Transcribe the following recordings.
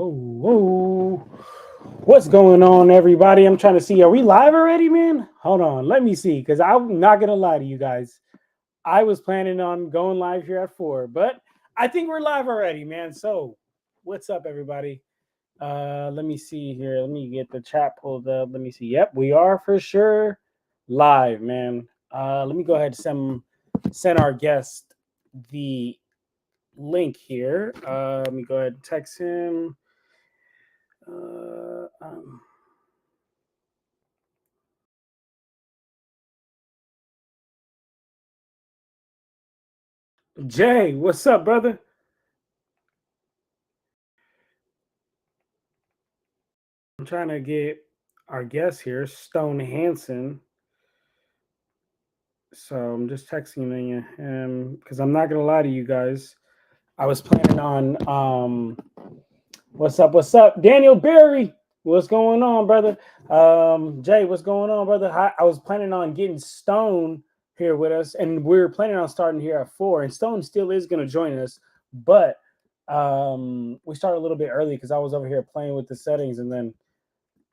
whoa. What's going on, everybody? I'm trying to see. Are we live already, man? Hold on. Let me see. Because I'm not going to lie to you guys. I was planning on going live here at 4, but I think we're live already, man. So, what's up, everybody? Let me see here. Let me get the chat pulled up. Let me see. Yep, we are for sure live, man. Let me go ahead and send our guest the link here. Let me go ahead and text him. Uh, um, Jay, what's up, brother? I'm trying to get our guest here, Stone Hansen. So I'm just texting him because I'm not gonna lie to you guys. I was planning on what's up, Daniel Berry? What's going on, brother? Jay, what's going on, brother? I was planning on getting Stone here with us, and we were planning on starting here at 4, and Stone still is gonna join us, but we started a little bit early because I was over here playing with the settings and then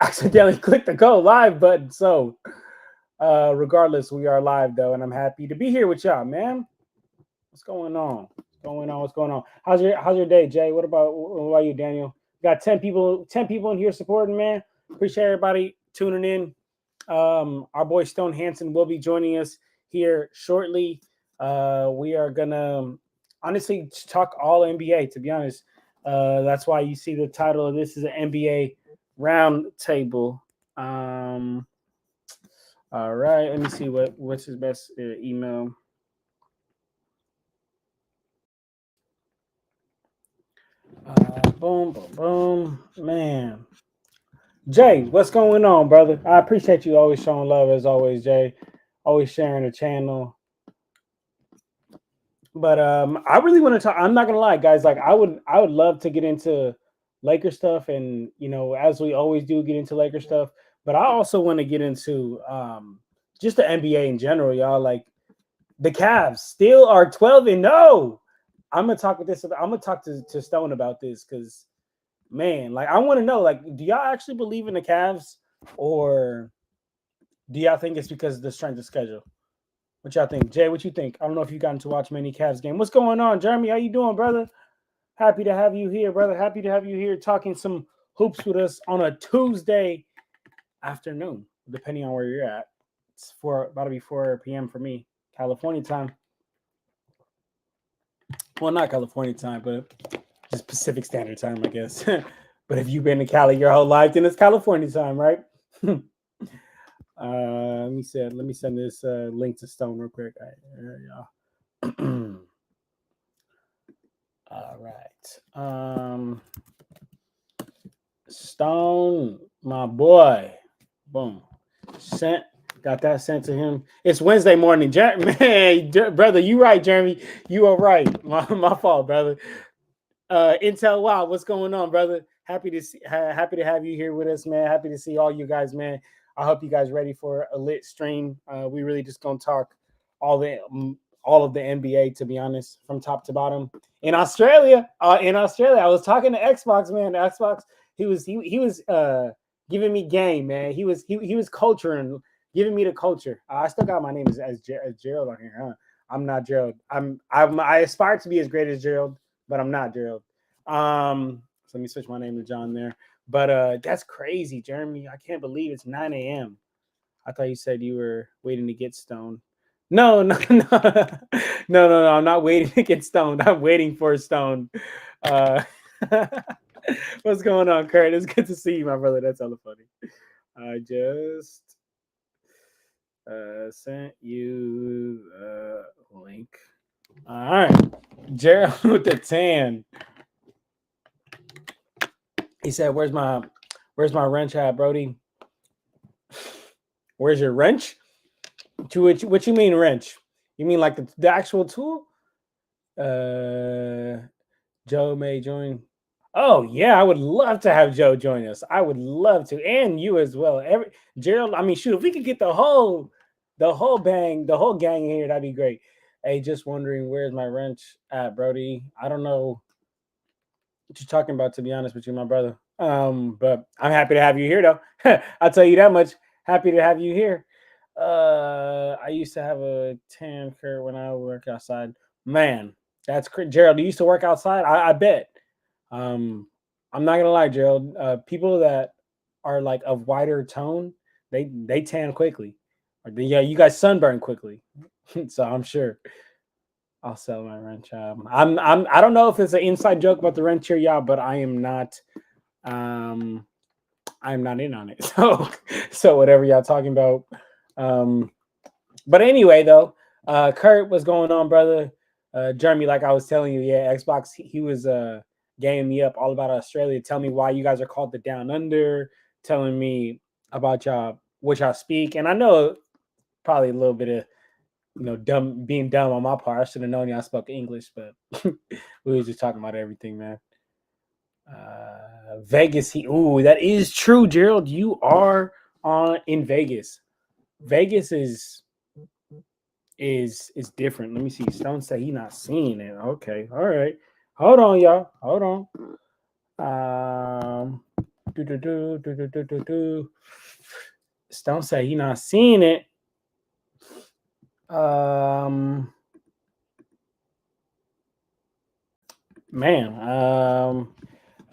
accidentally clicked the go live button. So regardless, we are live though, and I'm happy to be here with y'all, man. What's going on? What's going on? How's your day, Jay? What about you, Daniel? Got 10 people in here supporting, man. Appreciate everybody tuning in. Our boy Stone Hansen will be joining us here shortly. We are gonna honestly talk all NBA, to be honest. That's why you see the title of this is an NBA round table. All right, let me see what's his best email. Boom, boom, boom, man. Jay, what's going on, brother? I appreciate you always showing love as always, Jay. Always sharing the channel. But I really want to talk. I'm not gonna lie, guys. Like I would love to get into Laker stuff, and as we always do, get into Laker stuff. But I also want to get into just the NBA in general, y'all. Like the Cavs still are 12-0. I'm gonna talk to Stone about this because, man, like I want to know, like, do y'all actually believe in the Cavs, or do y'all think it's because of the strength of schedule? What y'all think, Jay? What you think? I don't know if you gotten to watch many Cavs game. What's going on, Jeremy? How you doing, brother? Happy to have you here, brother. Happy to have you here talking some hoops with us on a Tuesday afternoon, depending on where you're at. It's about to be 4 p.m. for me, California time. Well, not California time, but just Pacific Standard Time, I guess. But if you've been to Cali your whole life, then it's California time, right? Let me send this link to Stone real quick. Y'all. All right. Stone, my boy. Boom. Got that sent to him. It's Wednesday morning. Man, brother, you right, Jeremy. You are right. My fault, brother. Intel, wow, what's going on, brother? Happy to have you here with us, man. Happy to see all you guys, man. I hope you guys ready for a lit stream. We really just gonna talk all of the NBA, to be honest, from top to bottom. In Australia, I was talking to Xbox, man. Xbox, he was giving me game, man. He was culturing, giving me the culture. I still got my name as Gerald on here, huh? I'm not Gerald. I aspire to be as great as Gerald, but I'm not Gerald. So let me switch my name to John there. But that's crazy, Jeremy. I can't believe it's 9 a.m. I thought you said you were waiting to get stoned. No. No. I'm not waiting to get stoned. I'm waiting for a stone. What's going on, Kurt? It's good to see you, my brother. That's hella funny. I just sent you the link. All right, Gerald with the tan. He said, "Where's my wrench at, Brody? Where's your wrench? What you mean wrench? You mean like the actual tool? Joe may join. Oh yeah, I would love to have Joe join us. I would love to, and you as well. Gerald, I mean, shoot, if we could get the whole gang in here, that'd be great. Hey, just wondering, where's my wrench at, Brody? I don't know. what you talking about, to be honest with you, my brother. But I'm happy to have you here, though. I'll tell you that much. Happy to have you here. I used to have a tan curve when I work outside. Man, that's crazy. Gerald, you used to work outside? I bet. Um, I'm not gonna lie, Gerald. People that are like of whiter tone, they tan quickly. Yeah, you guys sunburn quickly. So I'm sure I'll sell my wrench. I don't know if it's an inside joke about the wrench here, y'all, but um I'm not in on it. So whatever y'all talking about. Um, but anyway, though, Kurt, what's going on, brother? Jeremy, like I was telling you, yeah, Xbox, he was gaming me up all about Australia. Tell me why you guys are called the Down Under, telling me about y'all, what y'all speak. And I know probably a little bit of being dumb on my part. I should have known y'all spoke English, but we was just talking about everything, man. Vegas, that is true, Gerald. You are on in Vegas. Vegas is different. Let me see. Stone say he not seeing it. Okay, all right. Hold on, y'all. Hold on. Stone say he not seeing it. Man.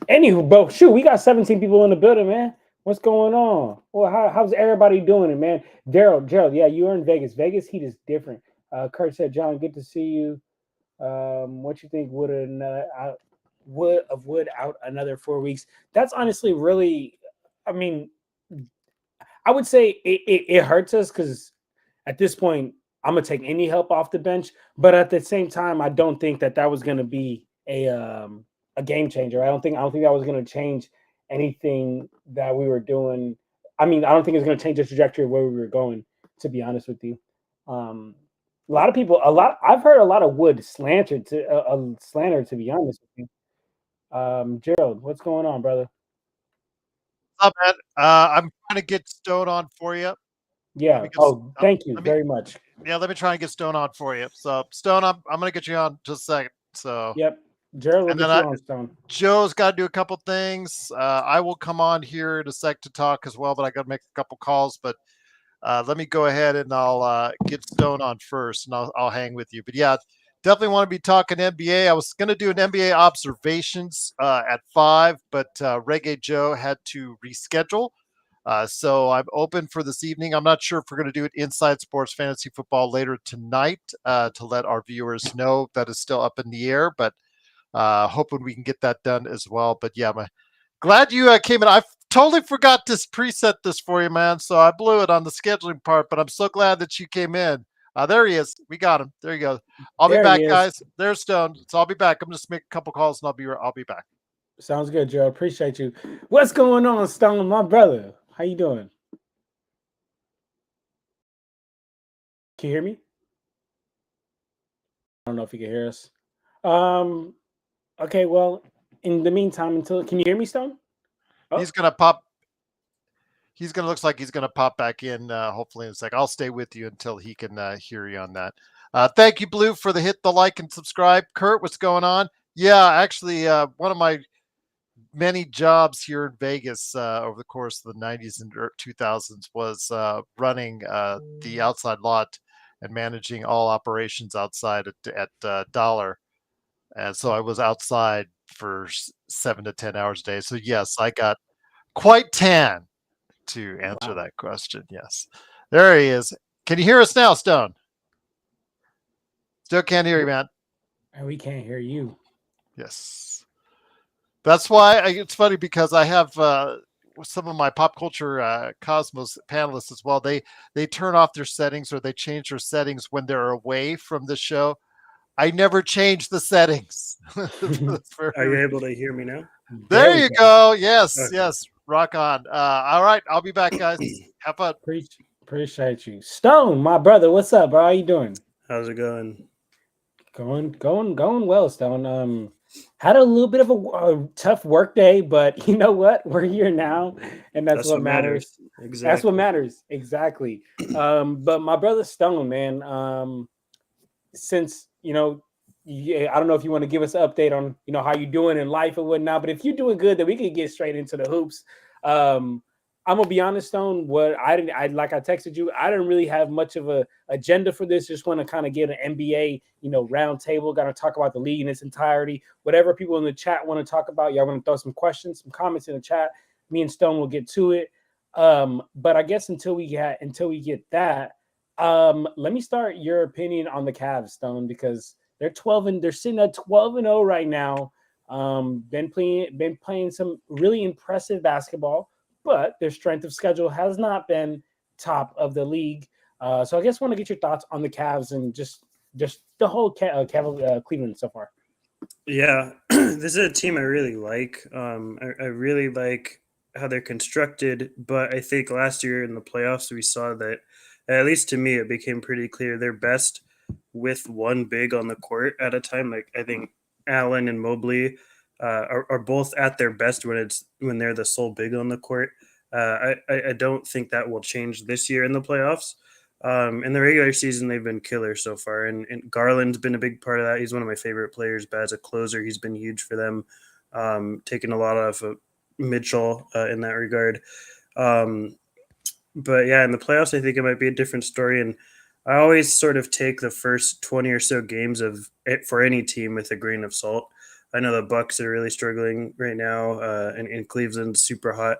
Anywho, bro, shoot, we got 17 people in the building, man. What's going on? Well, how's everybody doing it, man? Gerald, yeah, you are in Vegas. Vegas heat is different. Kurt said, John, good to see you. What you think would out another 4 weeks? That's honestly really, I mean, I would say it hurts us because at this point, I'm gonna take any help off the bench. But at the same time, I don't think that was gonna be a game changer. I don't think that was gonna change anything that we were doing. I mean, I don't think it's gonna change the trajectory of where we were going. To be honest with you, a lot of people, I've heard a lot of wood slandered to slander. To be honest with you, Gerald, what's going on, brother? What's up, man? I'm trying to get Stone on for you. Let Yeah. me get. Oh, thank you Let me. very much. Yeah, let me try and get Stone on for you. So, Stone, I'm gonna get you on just a second. So, Yep, Gerald will and then get you on, Stone. Joe's got to do a couple things. I will come on here in a sec to talk as well, but I got to make a couple calls. But let me go ahead and I'll get Stone on first, and I'll hang with you. But yeah, definitely want to be talking NBA. I was going to do an NBA observations at 5, but Reggae Joe had to reschedule. So I'm open for this evening. I'm not sure if we're going to do it inside sports fantasy football later tonight to let our viewers know that is still up in the air, but hoping we can get that done as well. But yeah, glad you came in. I totally forgot to preset this for you, man. So I blew it on the scheduling part, but I'm so glad that you came in. There he is. We got him. There you go. I'll be There he back, is. guys. There's Stone. So I'll be back. I'm just make a couple calls and I'll be back. Sounds good, Joe. Appreciate you. What's going on, Stone, my brother? How you doing? Can you hear me? I don't know if you can hear us. Um. Okay. Well, in the meantime, until can you hear me, Stone? Oh, He's gonna pop. He's gonna looks like he's gonna pop back in. Hopefully in a sec. I'll stay with you until he can hear you on that. Thank you, Blue, for the hit the like and subscribe. Kurt, what's going on? Yeah, actually, one of my many jobs here in Vegas over the course of the 90s and 2000s was running the outside lot and managing all operations outside at Dollar. And so I was outside for 7 to 10 hours a day. So, yes, I got quite tan to answer wow. that question. Yes. There he is. Can you hear us now, Stone? Still can't hear you, man. And we can't hear you. Yes. That's why it's funny because I have some of my pop culture cosmos panelists as well. They turn off their settings or they change their settings when they're away from the show. I never change the settings. Are you able to hear me now? There There we you go. go. Yes, Okay. yes. Rock on. All right, I'll be back, guys. Have fun. Appreciate you, Stone, my brother. What's up, bro? How you doing? How's it going? Going well, Stone. Had a little bit of a tough work day, but you know what? We're here now, and that's That's what what matters. matters. That's what Exactly. matters. Exactly. But my brother Stone, man. Since I don't know if you want to give us an update on how you're doing in life and whatnot, but if you're doing good, then we can get straight into the hoops. I'm gonna be honest, Stone. What I like I texted you. I didn't really have much of a agenda for this. Just want to kind of get an NBA, round table. Got to talk about the league in its entirety. Whatever people in the chat want to talk about, y'all want to throw some questions, some comments in the chat. Me and Stone will get to it. But I guess until we get that, let me start your opinion on the Cavs, Stone, because they're sitting at 12-0 right now. Been playing some really impressive basketball, but their strength of schedule has not been top of the league. So I guess want to get your thoughts on the Cavs and just the whole Cleveland so far. Yeah, this is a team I really like. I really like how they're constructed, but I think last year in the playoffs we saw that, at least to me, it became pretty clear they're best with one big on the court at a time. Like I think Allen and Mobley are both at their best when they're the sole big on the court. I don't think that will change this year in the playoffs. In the regular season, they've been killer so far, and Garland's been a big part of that. He's one of my favorite players, but as a closer, he's been huge for them, taking a lot off of Mitchell in that regard. But yeah, in the playoffs, I think it might be a different story, and I always sort of take the first 20 or so games of it for any team with a grain of salt. I know the Bucks are really struggling right now, and Cleveland's super hot.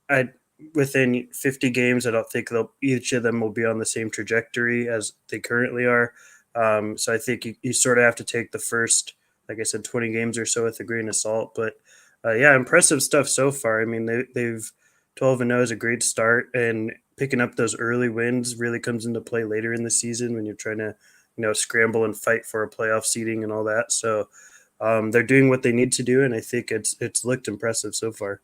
I Within 50 games, I don't think each of them will be on the same trajectory as they currently are. So I think you sort of have to take the first, like I said, 20 games or so with a grain of salt. But yeah, impressive stuff so far. I mean, they've 12-0 is a great start, and picking up those early wins really comes into play later in the season when you're trying to, scramble and fight for a playoff seeding and all that. So they're doing what they need to do, and I think it's looked impressive so far.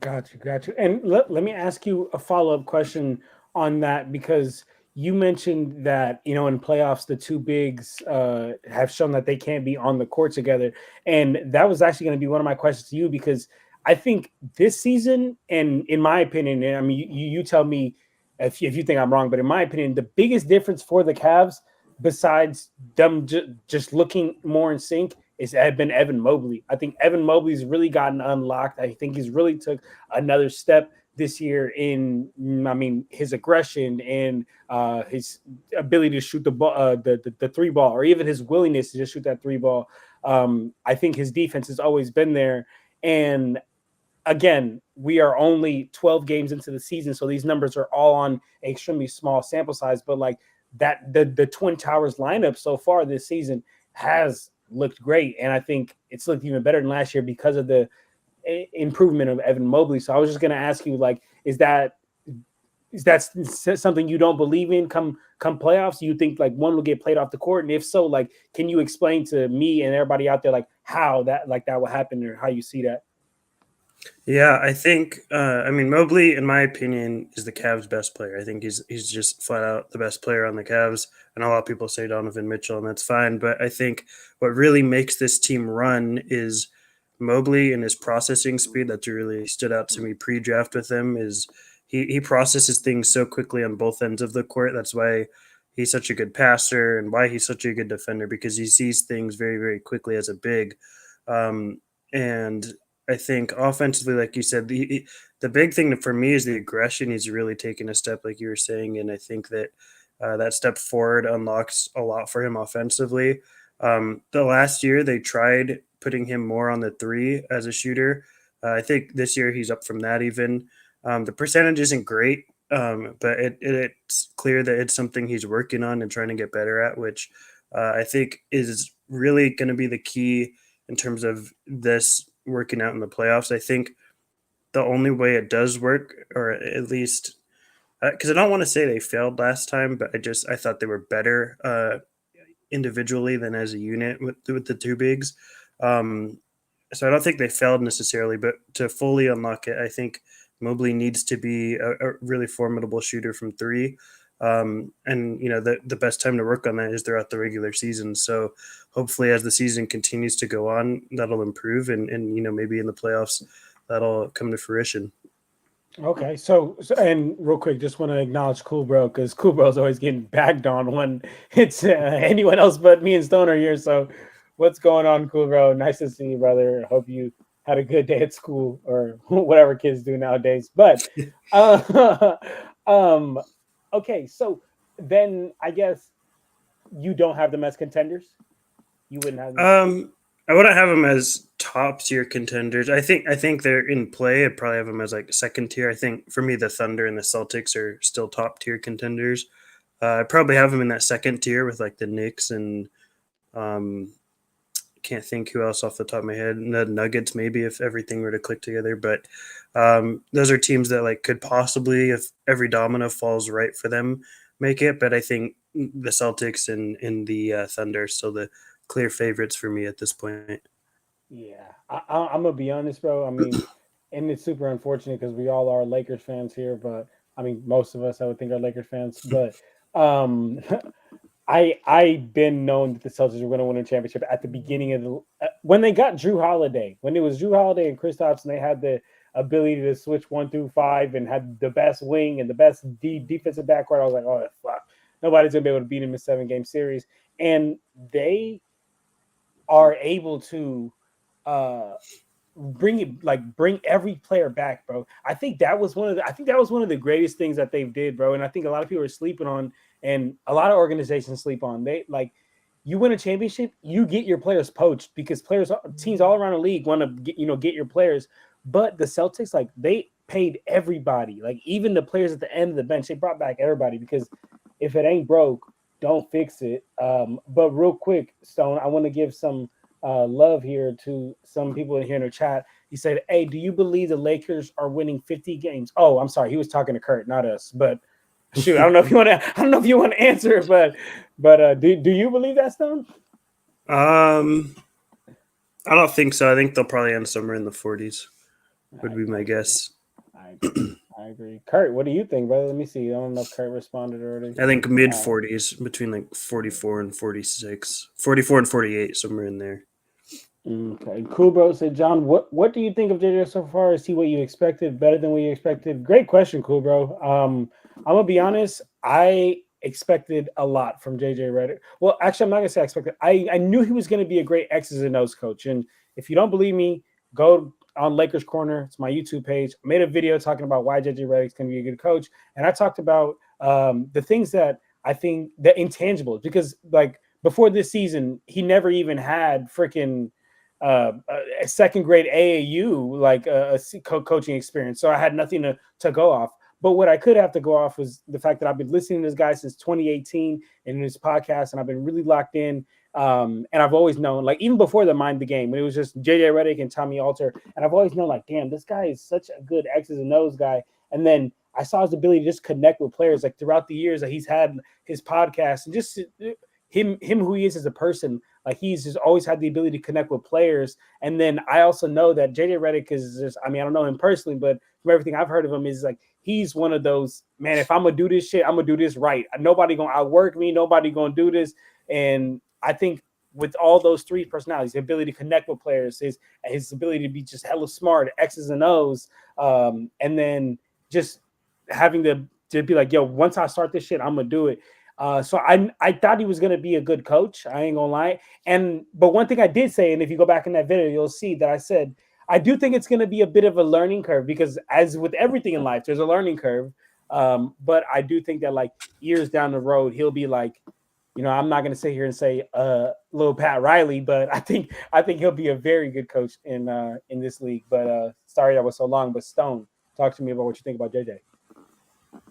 Got you. And let me ask you a follow-up question on that, because you mentioned that, in playoffs, the two bigs have shown that they can't be on the court together. And that was actually going to be one of my questions to you, because I think this season, and in my opinion, and I mean, you tell me if you think I'm wrong, but in my opinion, the biggest difference for the Cavs, besides them just looking more in sync, it's been Evan Mobley. I think Evan Mobley's really gotten unlocked. I think he's really took another step this year in, his aggression and his ability to shoot the ball, the three ball, or even his willingness to just shoot that three ball. I think his defense has always been there. And again, we are only 12 games into the season, so these numbers are all on an extremely small sample size. But like that, the Twin Towers lineup so far this season has looked great, and I think it's looked even better than last year because of the improvement of Evan Mobley. So I was just going to ask you, like, is that something you don't believe in come playoffs? You think like one will get played off the court, and if so, like, can you explain to me and everybody out there like how that will happen, or how you see that? Yeah, I think Mobley, in my opinion, is the Cavs' best player. I think he's just flat out the best player on the Cavs. And a lot of people say Donovan Mitchell, and that's fine. But I think what really makes this team run is Mobley and his processing speed. That's really stood out to me pre-draft with him. Is he processes things so quickly on both ends of the court. That's why he's such a good passer and why he's such a good defender, because he sees things very, very quickly as a big. And I think offensively, like you said, the big thing for me is the aggression. He's really taken a step, like you were saying, and I think that that step forward unlocks a lot for him offensively. The last year they tried putting him more on the three as a shooter. I think this year he's up from that even. The percentage isn't great, but it's clear that it's something he's working on and trying to get better at, which I think is really going to be the key in terms of this working out in the playoffs. I think the only way it does work, or at least because I don't want to say they failed last time, but I thought they were better individually than as a unit with the two bigs. So I don't think they failed necessarily, but to fully unlock it, I think Mobley needs to be a really formidable shooter from three. And the best time to work on that is throughout the regular season. So hopefully as the season continues to go on, that'll improve, and maybe in the playoffs that'll come to fruition. Okay, so and real quick, just want to acknowledge Cool Bro because Cool Bro's always getting bagged on when it's anyone else but me and Stone are here. So, what's going on, Cool Bro? Nice to see you, brother. Hope you had a good day at school or whatever kids do nowadays. But, uh, um, okay, so then I guess you don't have them as contenders. You wouldn't have them. I wouldn't have them as top tier contenders. I think they're in play. I'd probably have them as like second tier. I think for me, the Thunder and the Celtics are still top tier contenders. I'd probably have them in that second tier with like the Knicks and um, can't think who else off the top of my head. The Nuggets, maybe if everything were to click together. But those are teams that like could possibly, if every domino falls right for them, make it. But I think the Celtics and the Thunder are still the clear favorites for me at this point. Yeah, I'm gonna be honest, bro. I mean, and it's super unfortunate because we all are Lakers fans here, but I mean, most of us I would think are Lakers fans. But um, I been known that the Celtics were going to win a championship at the beginning of the when they got Drew Holiday. When it was Drew Holiday and Kristaps, and they had the ability to switch 1 through 5 and had the best wing and the best defensive backcourt. I was like, oh fuck, nobody's gonna be able to beat him in a 7 game series, and they are able to uh bring every player back, bro. I think that was one of the greatest things that they did, bro. And I think a lot of people are sleeping on, and a lot of organizations sleep on. They like you win a championship, you get your players poached because players teams all around the league want to get your players. But the Celtics, like they paid everybody, like even the players at the end of the bench, they brought back everybody because if it ain't broke, don't fix it. But real quick, Stone, I want to give some love here to some people in here in the chat. He said, "Hey, do you believe the Lakers are winning 50 games?" Oh, I'm sorry, he was talking to Kurt, not us. But shoot, I don't know if you want to. I don't know if you want to answer, but do you believe that, Stone? Um, I don't think so. I think they'll probably end somewhere in the 40s. Would be I my agree. guess. I agree. I agree. Kurt, what do you think, brother? Let me see. I don't know if Kurt responded already. I think mid Uh, 40s, between like 44 and 46, 44 and 48, somewhere in there. Okay, cool, bro. Said John, what do you think of JJ so far? Is he what you expected? Better than what you expected? Great question, cool, bro. I'm gonna be honest. I expected a lot from JJ Redick. Well, actually, I'm not gonna say I expected. I knew he was gonna be a great X's and O's coach. And if you don't believe me, go on Lakers Corner. It's my YouTube page. I made a video talking about why JJ Redick's gonna be a good coach, and I talked about the things that I think the intangibles because like before this season, he never even had freaking a second grade AAU like coaching experience. So I had nothing to go off. But what I could have to go off was the fact that I've been listening to this guy since 2018 in his podcast, and I've been really locked in. And I've always known, like even before the Mind the Game, when it was just JJ Redick and Tommy Alter, and I've always known, like, damn, this guy is such a good X's and O's guy. And then I saw his ability to just connect with players, like throughout the years that he's had his podcast, and just him who he is as a person. Like he's just always had the ability to connect with players. And then I also know that JJ Redick is just, I mean, I don't know him personally, but from everything I've heard of him is like, he's one of those, man, if I'm going to do this shit, I'm going to do this right. Nobody going to outwork me. Nobody going to do this. And I think with all those three personalities, the ability to connect with players, his ability to be just hella smart, X's and O's, and then just having to be like, yo, once I start this shit, I'm going to do it. So I thought he was going to be a good coach. I ain't gonna lie. But one thing I did say, and if you go back in that video, you'll see that I said I do think it's going to be a bit of a learning curve because as with everything in life, there's a learning curve. But I do think that like years down the road, he'll be like, I'm not going to sit here and say little Pat Riley, but I think he'll be a very good coach in this league. But sorry that was so long. But Stone, talk to me about what you think about JJ.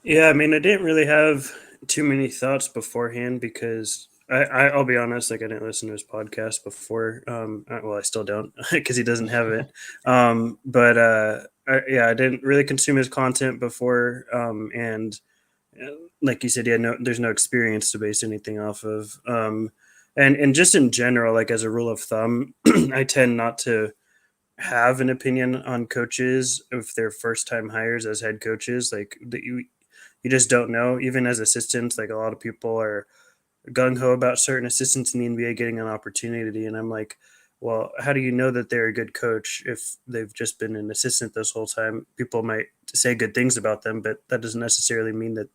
Yeah, I mean, I didn't really have too many thoughts beforehand because I'll be honest, like I didn't listen to his podcast before. Well, I still don't because he doesn't have it. Yeah, I didn't really consume his content before. And like you said, yeah, there's no experience to base anything off of. And just in general, like as a rule of thumb, I tend not to have an opinion on coaches if they're first time hires as head coaches. Like you just don't know. Even as assistants, like a lot of people are gung ho about certain assistants in the NBA getting an opportunity, and I'm like, well, how do you know that they're a good coach if they've just been an assistant this whole time? People might say good things about them, but that doesn't necessarily mean that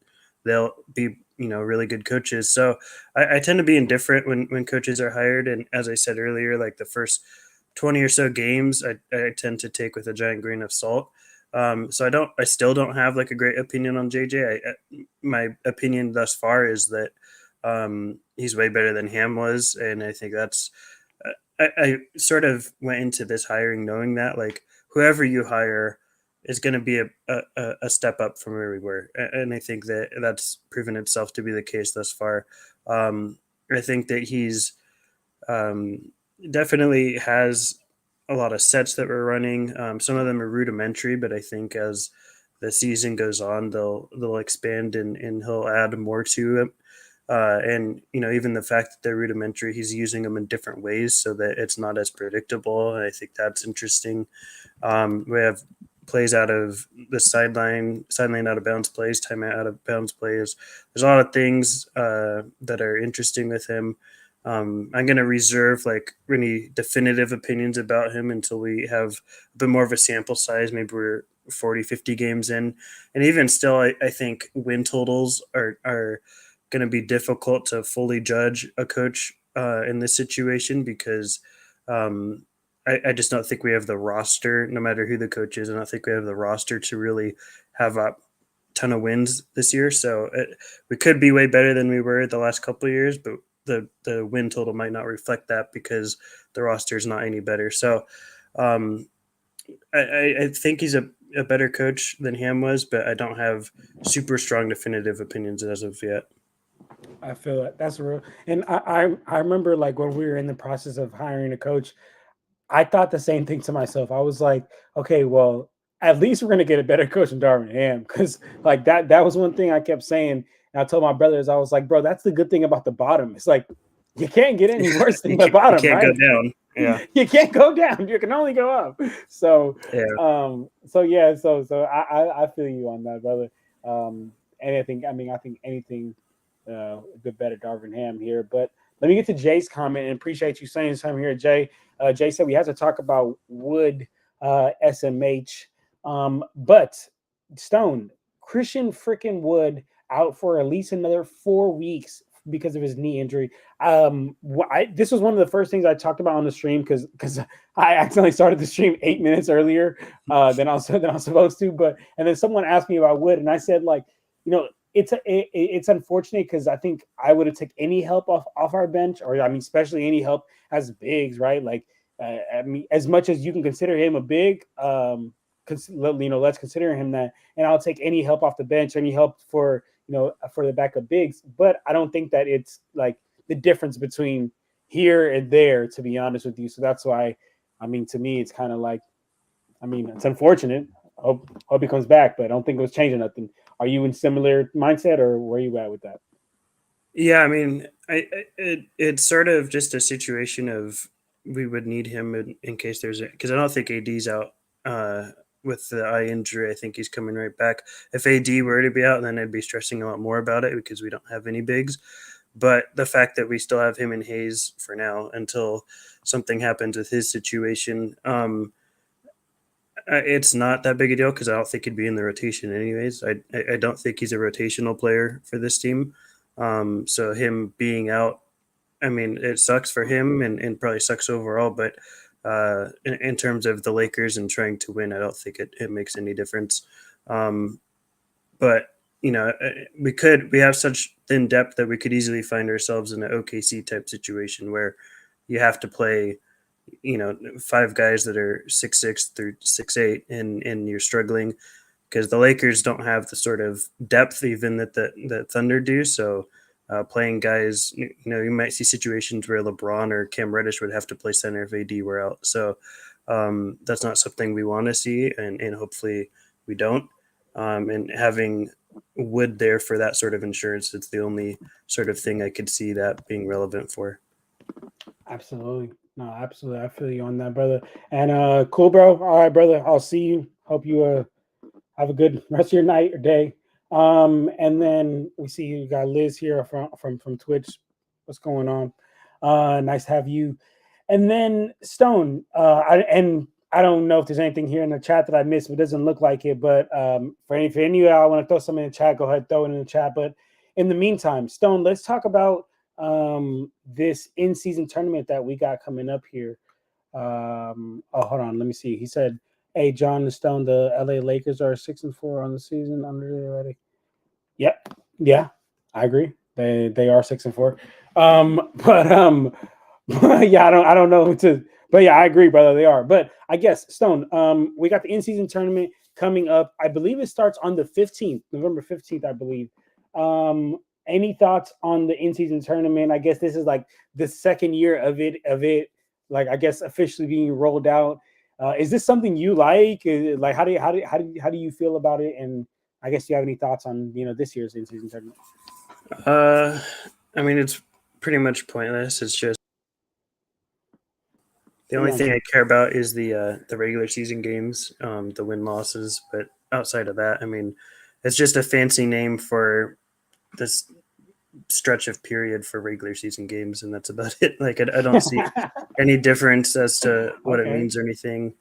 they'll be, really good coaches. So I tend to be indifferent when coaches are hired. And as I said earlier, like the first 20 or so games, I tend to take with a giant grain of salt. So I still don't have like a great opinion on JJ. My opinion thus far is that he's way better than Ham was. And I think I sort of went into this hiring knowing that like whoever you hire is going to be a step up from where we were. And I think that that's proven itself to be the case thus far. I think that he's definitely has a lot of sets that we're running. Some of them are rudimentary, but I think as the season goes on, they'll expand and he'll add more to it. And even the fact that they're rudimentary, he's using them in different ways so that it's not as predictable. And I think that's interesting. We have plays out of the sideline out of bounds plays, timeout out of bounds plays. There's a lot of things that are interesting with him. I'm going to reserve like any definitive opinions about him until we have a bit more of a sample size. Maybe we're 40, 50 games in. And even still, I think win totals are going to be difficult to fully judge a coach in this situation because I just don't think we have the roster, no matter who the coach is. I don't think we have the roster to really have a ton of wins this year. So we could be way better than we were the last couple of years, but the win total might not reflect that because the roster is not any better. So I think he's a better coach than Ham was, but I don't have super strong definitive opinions as of yet. I feel it. That's real. And I remember like when we were in the process of hiring a coach, I thought the same thing to myself. I was like, okay, well, at least we're gonna get a better coach than Darvin Ham, because like that was one thing I kept saying. And I told my brothers, I was like, bro, that's the good thing about the bottom. It's like you can't get any worse than the bottom, you can't right? go down. Yeah, You can't go down. You can only go up. So yeah. So I feel you on that, brother. And I think anything good better Darvin Ham here. But let me get to Jay's comment and appreciate you saying something here, Jay. Jay said we have to talk about Wood SMH. But Stone, Christian freaking Wood out for at least another 4 weeks because of his knee injury. This was one of the first things I talked about on the stream because I accidentally started the stream 8 minutes earlier than I was supposed to. And then someone asked me about Wood, and I said like, it's unfortunate because I think I would have taken any help off our bench, or I mean, especially any help as bigs, right? Like, I mean, as much as you can consider him a big, let's consider him that, and I'll take any help off the bench, any help for the backup bigs. But I don't think that it's like the difference between here and there, to be honest with you. So that's why, I mean, to me, it's kind of like, I mean, it's unfortunate. Hope he comes back, but I don't think it was changing nothing. Are you in similar mindset, or where are you at with that? Yeah, I mean, it's sort of just a situation of we would need him in case because I don't think AD's out with the eye injury. I think he's coming right back. If AD were to be out, then I'd be stressing a lot more about it because we don't have any bigs. But the fact that we still have him and Hayes for now until something happens with his situation, it's not that big a deal because I don't think he'd be in the rotation anyways. I don't think he's a rotational player for this team. So him being out, I mean, it sucks for him and probably sucks overall. But in terms of the Lakers and trying to win, I don't think it makes any difference. But we have such thin depth that we could easily find ourselves in an OKC type situation where you have to play 5 guys that are 6'6" through 6'8", and you're struggling because the Lakers don't have the sort of depth even that the Thunder do. So playing guys, you might see situations where LeBron or Cam Reddish would have to play center if AD were out. So that's not something we want to see, and hopefully we don't. And having Wood there for that sort of insurance, it's the only sort of thing I could see that being relevant for. Absolutely. No, absolutely. I feel you on that, brother. And cool, bro. All right, brother. I'll see you. Hope you have a good rest of your night or day. And then we see you got Liz here from Twitch. What's going on? Nice to have you. And then Stone, I don't know if there's anything here in the chat that I missed, but it doesn't look like it. But for any of you, I want to throw something in the chat. Go ahead, throw it in the chat. But in the meantime, Stone, let's talk about this in-season tournament that we got coming up here. Hold on, let me see. He said, "Hey, John and Stone, the LA Lakers are 6-4 on the season under already." Yep, yeah, I agree. They are 6-4. But yeah, I don't know who to. But yeah, I agree, brother. They are. But I guess Stone. We got the in-season tournament coming up. I believe it starts on the 15th, November 15th, I believe. Any thoughts on the in-season tournament? I guess this is like the second year of it. Like I guess officially being rolled out. Is this something you like? Like how do you feel about it? And I guess you have any thoughts on this year's in-season tournament? I mean, it's pretty much pointless. It's just the only Yeah. thing I care about is the regular season games, the win losses. But outside of that, I mean, it's just a fancy name for this stretch of period for regular season games, and that's about it. Like I don't see any difference as to what it means or anything.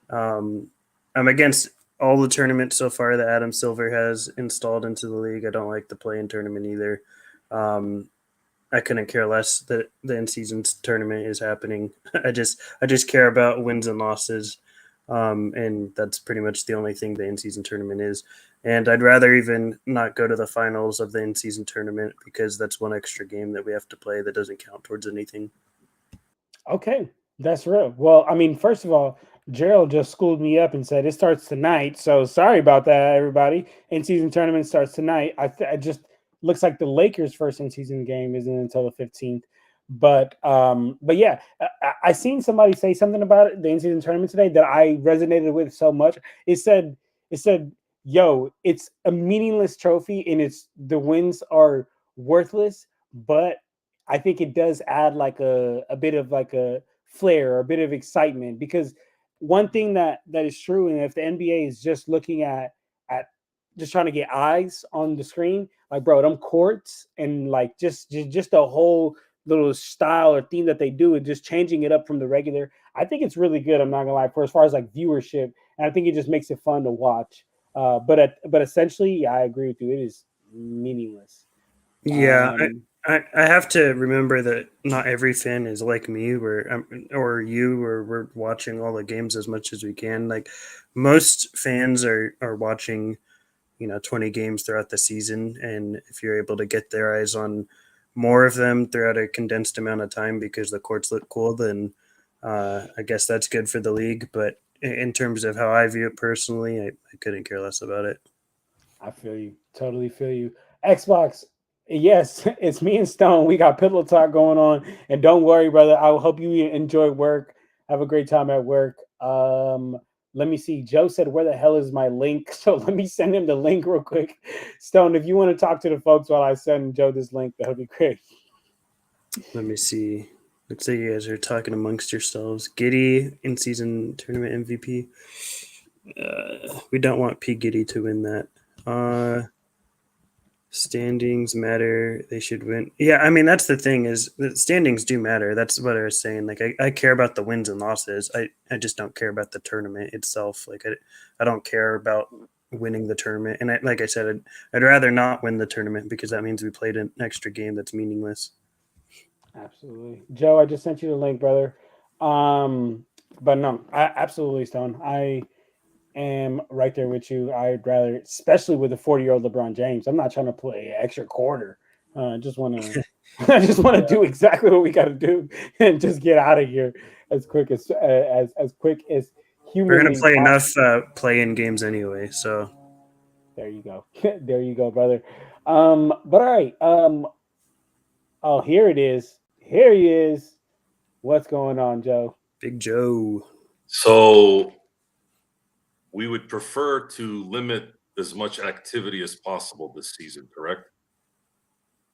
I'm against all the tournaments so far that Adam Silver has installed into the league. I don't like the play-in tournament either. I couldn't care less that the in-season tournament is happening. I just care about wins and losses, and that's pretty much the only thing the in-season tournament is. And I'd rather even not go to the finals of the in-season tournament because that's one extra game that we have to play that doesn't count towards anything. Okay, that's real. Well, I mean, first of all, Gerald just schooled me up and said it starts tonight. So sorry about that, everybody. In-season tournament starts tonight. I just looks like the Lakers' first in-season game isn't until the 15th. But yeah, I seen somebody say something about it, the in-season tournament today that I resonated with so much. It said, "Yo, it's a meaningless trophy, and the wins are worthless, but I think it does add like a bit of like a flair or a bit of excitement because one thing that is true, and if the NBA is just looking at just trying to get eyes on the screen, like bro, them courts and like just the whole little style or theme that they do and just changing it up from the regular, I think it's really good. I'm not gonna lie, for as far as like viewership, and I think it just makes it fun to watch. But essentially, yeah, I agree with you. It is meaningless. Yeah, I have to remember that not every fan is like me, or you, where we're watching all the games as much as we can. Like most fans are watching, 20 games throughout the season, and if you're able to get their eyes on more of them throughout a condensed amount of time because the courts look cool, then I guess that's good for the league. But in terms of how I view it personally, I couldn't care less about it. I feel you. Totally feel you. Xbox, yes, it's me and Stone. We got pillow talk going on. And don't worry, brother. I will hope you enjoy work. Have a great time at work. Let me see. Joe said, "Where the hell is my link?" So let me send him the link real quick. Stone, if you want to talk to the folks while I send Joe this link, that would be great. Let me see. Looks like you guys are talking amongst yourselves. Giddy in-season tournament MVP. We don't want P. Giddy to win that. Standings matter. They should win. Yeah, I mean, that's the thing is that standings do matter. That's what I was saying. Like, I care about the wins and losses. I just don't care about the tournament itself. Like, I don't care about winning the tournament. And like I said, I'd rather not win the tournament because that means we played an extra game that's meaningless. Absolutely. Joe, I just sent you the link, brother. But no, absolutely, Stone. I am right there with you. I'd rather, especially with a 40-year-old LeBron James, I'm not trying to play an extra quarter. I just want to, I just want to do exactly what we got to do and just get out of here as quick as quick as humanly. We're gonna play possible. enough play-in games anyway, so There you go. There you go, brother. But all right. Oh, here it is. Here he is. What's going on, Joe? Big Joe. So we would prefer to limit as much activity as possible this season, correct?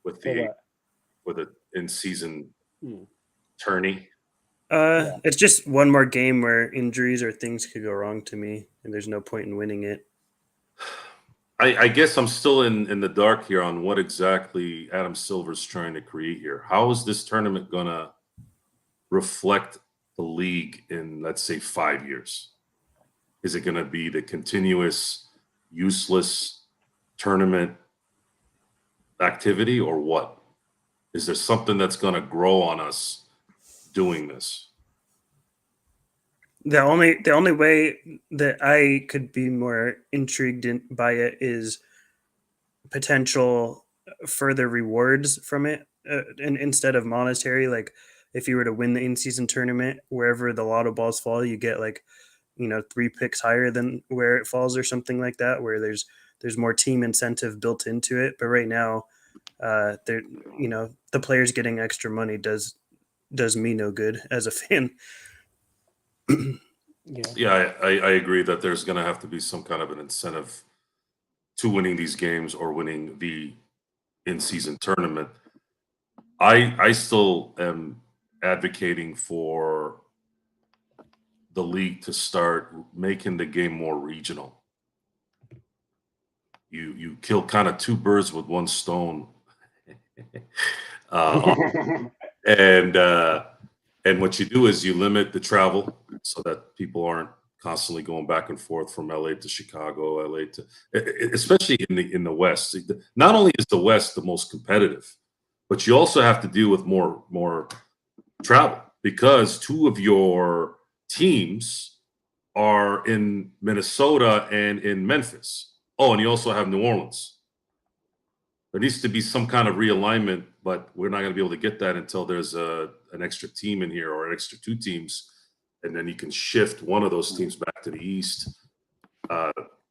With the in-season tourney. It's just one more game where injuries or things could go wrong to me, and there's no point in winning it. I guess I'm still in the dark here on what exactly Adam Silver's trying to create here. How is this tournament gonna reflect the league in, let's say, 5 years? Is it going to be the continuous, useless tournament activity, or what? Is there something that's going to grow on us doing this? The only way that I could be more intrigued by it is potential further rewards from it, and instead of monetary. Like if you were to win the in-season tournament, wherever the lotto balls fall, you get like 3 picks higher than where it falls or something like that, where there's more team incentive built into it. But right now, the players getting extra money does me no good as a fan. Yeah, I agree that there's going to have to be some kind of an incentive to winning these games or winning the in-season tournament. I still am advocating for the league to start making the game more regional. You kill kind of 2 birds with 1 stone. And what you do is you limit the travel so that people aren't constantly going back and forth from LA to Chicago, LA to, especially in the West. Not only is the West the most competitive, but you also have to deal with more travel because 2 of your teams are in Minnesota and in Memphis. Oh, and you also have New Orleans. There needs to be some kind of realignment, but we're not going to be able to get that until there's an extra team in here or an extra 2 teams, and then you can shift one of those teams back to the East.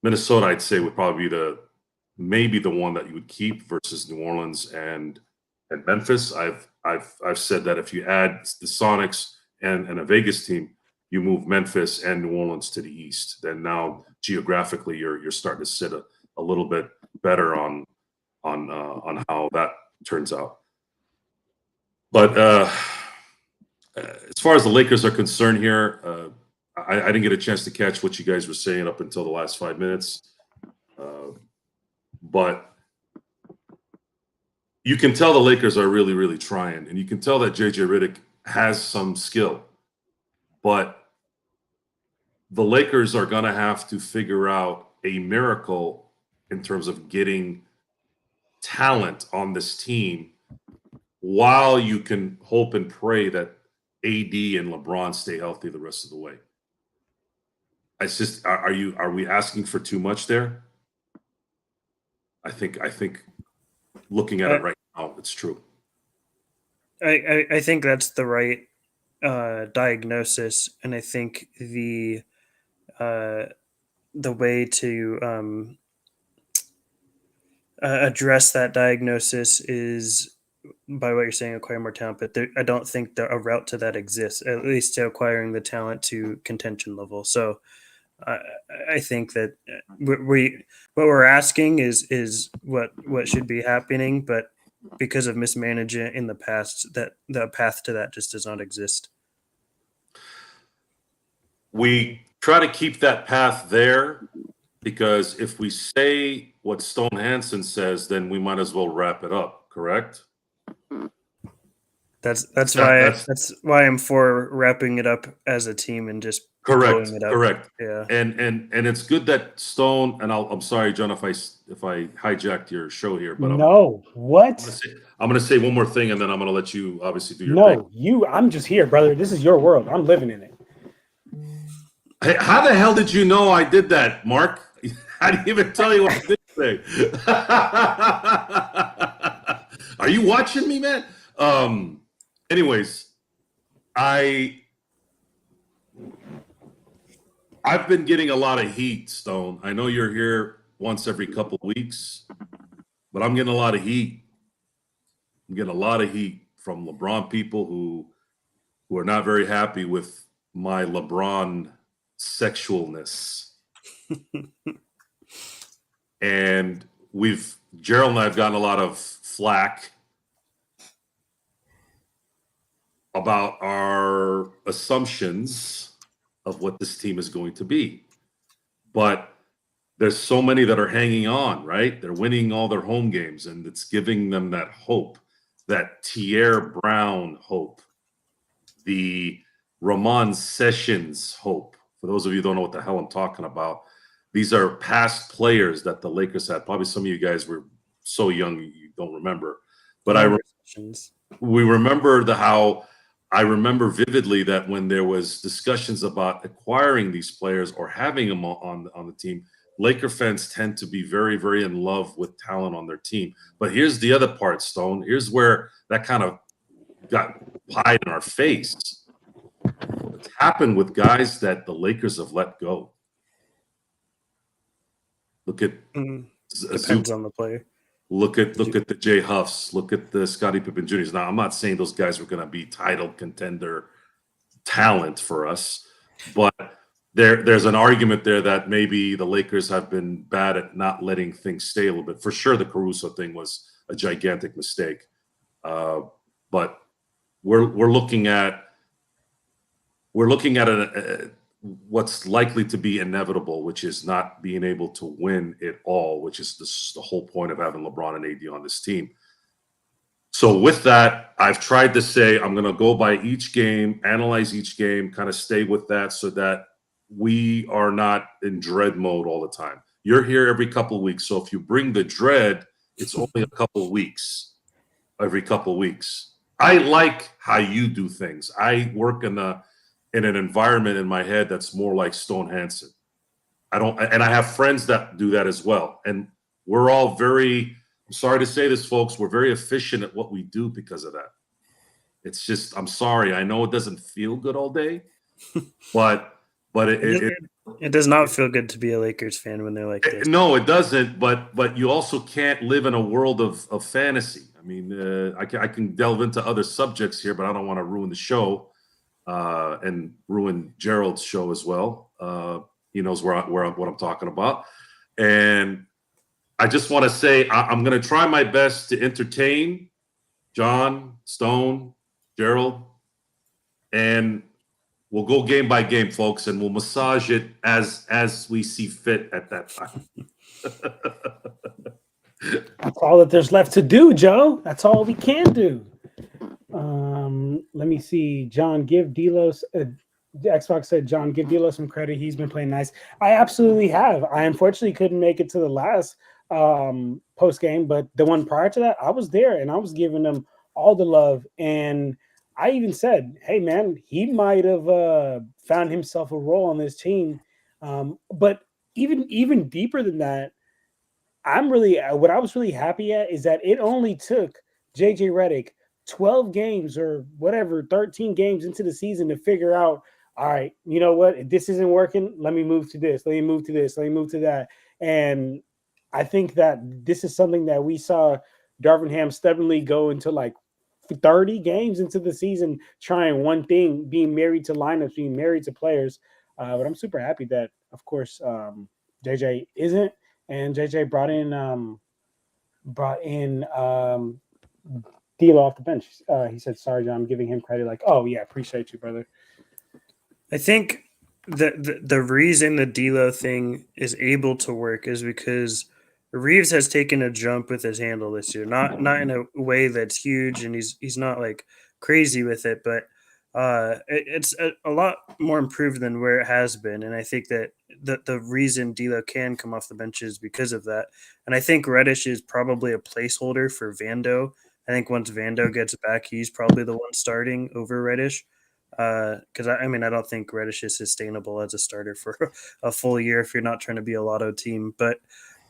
Minnesota, I'd say, would probably be maybe the one that you would keep versus New Orleans and Memphis. I've said that if you add the Sonics and a Vegas team, you move Memphis and New Orleans to the East. Then now geographically, you're starting to sit a little bit better on how that turns out. But as far as the Lakers are concerned here, I didn't get a chance to catch what you guys were saying up until the last 5 minutes. But you can tell the Lakers are really, really trying. And you can tell that JJ Redick has some skill. But the Lakers are going to have to figure out a miracle in terms of getting talent on this team while you can hope and pray that AD and LeBron stay healthy the rest of the way. It's just, are we asking for too much there? I think looking at it right now, it's true. I think that's the right diagnosis, and I think the way to address that diagnosis is by what you're saying, acquire more talent. But I don't think a route to that exists, at least to acquiring the talent to contention level. So I think that what we're asking is what should be happening, but because of mismanagement in the past, that the path to that just does not exist. We try to keep that path there because if we say what Stone Hansen says, then we might as well wrap it up. Correct? That's why I'm for wrapping it up as a team and just correct. blowing it up. Correct. Yeah. And it's good that Stone, and I'm sorry, John, if I hijacked your show here, but what? I'm gonna say one more thing, and then I'm gonna let you obviously do your thing. I'm just here, brother. This is your world. I'm living in it. Hey, how the hell did you know I did that, Mark? I didn't even tell you what I did today. Are you watching me, man? Anyways, I've been getting a lot of heat, Stone. I know you're here once every couple of weeks, but I'm getting a lot of heat. I'm getting a lot of heat from LeBron people who are not very happy with my LeBron sexualness. And Gerald and I have gotten a lot of flack about our assumptions of what this team is going to be. But there's so many that are hanging on, right? They're winning all their home games, and it's giving them that hope, that Tierre Brown hope, the Ramon Sessions Hope. For those of you who don't know what the hell I'm talking about, these are past players that the Lakers had. Probably some of you guys were so young you don't remember. But we remember how I remember vividly that when there was discussions about acquiring these players or having them on the team, Laker fans tend to be very, very in love with talent on their team. But here's the other part, Stone. Here's where that kind of got pied in our face. What's happened with guys that the Lakers have let go? Look at depends on the player. Look at the Jay Huffs. Look at the Scottie Pippen Jr.'s. Now, I'm not saying those guys are going to be title contender talent for us, but there's an argument there that maybe the Lakers have been bad at not letting things stay a little bit. For sure, the Caruso thing was a gigantic mistake, but we're looking at what's likely to be inevitable, which is not being able to win it all, which is the whole point of having LeBron and AD on this team. So with that, I've tried to say I'm going to go by each game, analyze each game, kind of stay with that so that we are not in dread mode all the time. You're here every couple of weeks. So if you bring the dread, it's only a couple of weeks, every couple of weeks. I like how you do things. I work in an environment in my head that's more like Stone Hansen. And I have friends that do that as well. And we're all very, I'm sorry to say this, folks, we're very efficient at what we do because of that. It's just, I'm sorry. I know it doesn't feel good all day, but it does not feel good to be a Lakers fan when they're like this. No, it doesn't. But you also can't live in a world of fantasy. I mean, I can delve into other subjects here, but I don't want to ruin the show. And ruin Gerald's show as well. He knows what I'm talking about. And I just want to say I'm going to try my best to entertain John, Stone, Gerald, and we'll go game by game, folks, and we'll massage it as we see fit at that time. That's all that there's left to do, Joe. That's all we can do. Let me see. John, give Delos. Xbox said, John, give Delos some credit. He's been playing nice. I absolutely have. I unfortunately couldn't make it to the last post game, but the one prior to that, I was there and I was giving them all the love. And I even said, hey, man, he might have found himself a role on this team. But even deeper than that, what I was really happy at is that it only took JJ Redick 12 games or whatever, 13 games into the season to figure out, all right, you know what? If this isn't working, let me move to this. Let me move to this. Let me move to that. And I think that this is something that we saw Darvin Ham stubbornly go into like 30 games into the season, trying one thing, being married to lineups, being married to players. But I'm super happy that, of course, JJ isn't. And JJ brought in D'Lo off the bench. He said, sorry, John, I'm giving him credit. Like, oh, yeah, appreciate you, brother. I think the reason the D'Lo thing is able to work is because Reeves has taken a jump with his handle this year. Not in a way that's huge, and he's not like crazy with it, but it's a lot more improved than where it has been. And I think that the reason D'Lo can come off the bench is because of that. And I think Reddish is probably a placeholder for Vando. I think once Vando gets back, he's probably the one starting over Reddish. Because I mean, I don't think Reddish is sustainable as a starter for a full year if you're not trying to be a lotto team. But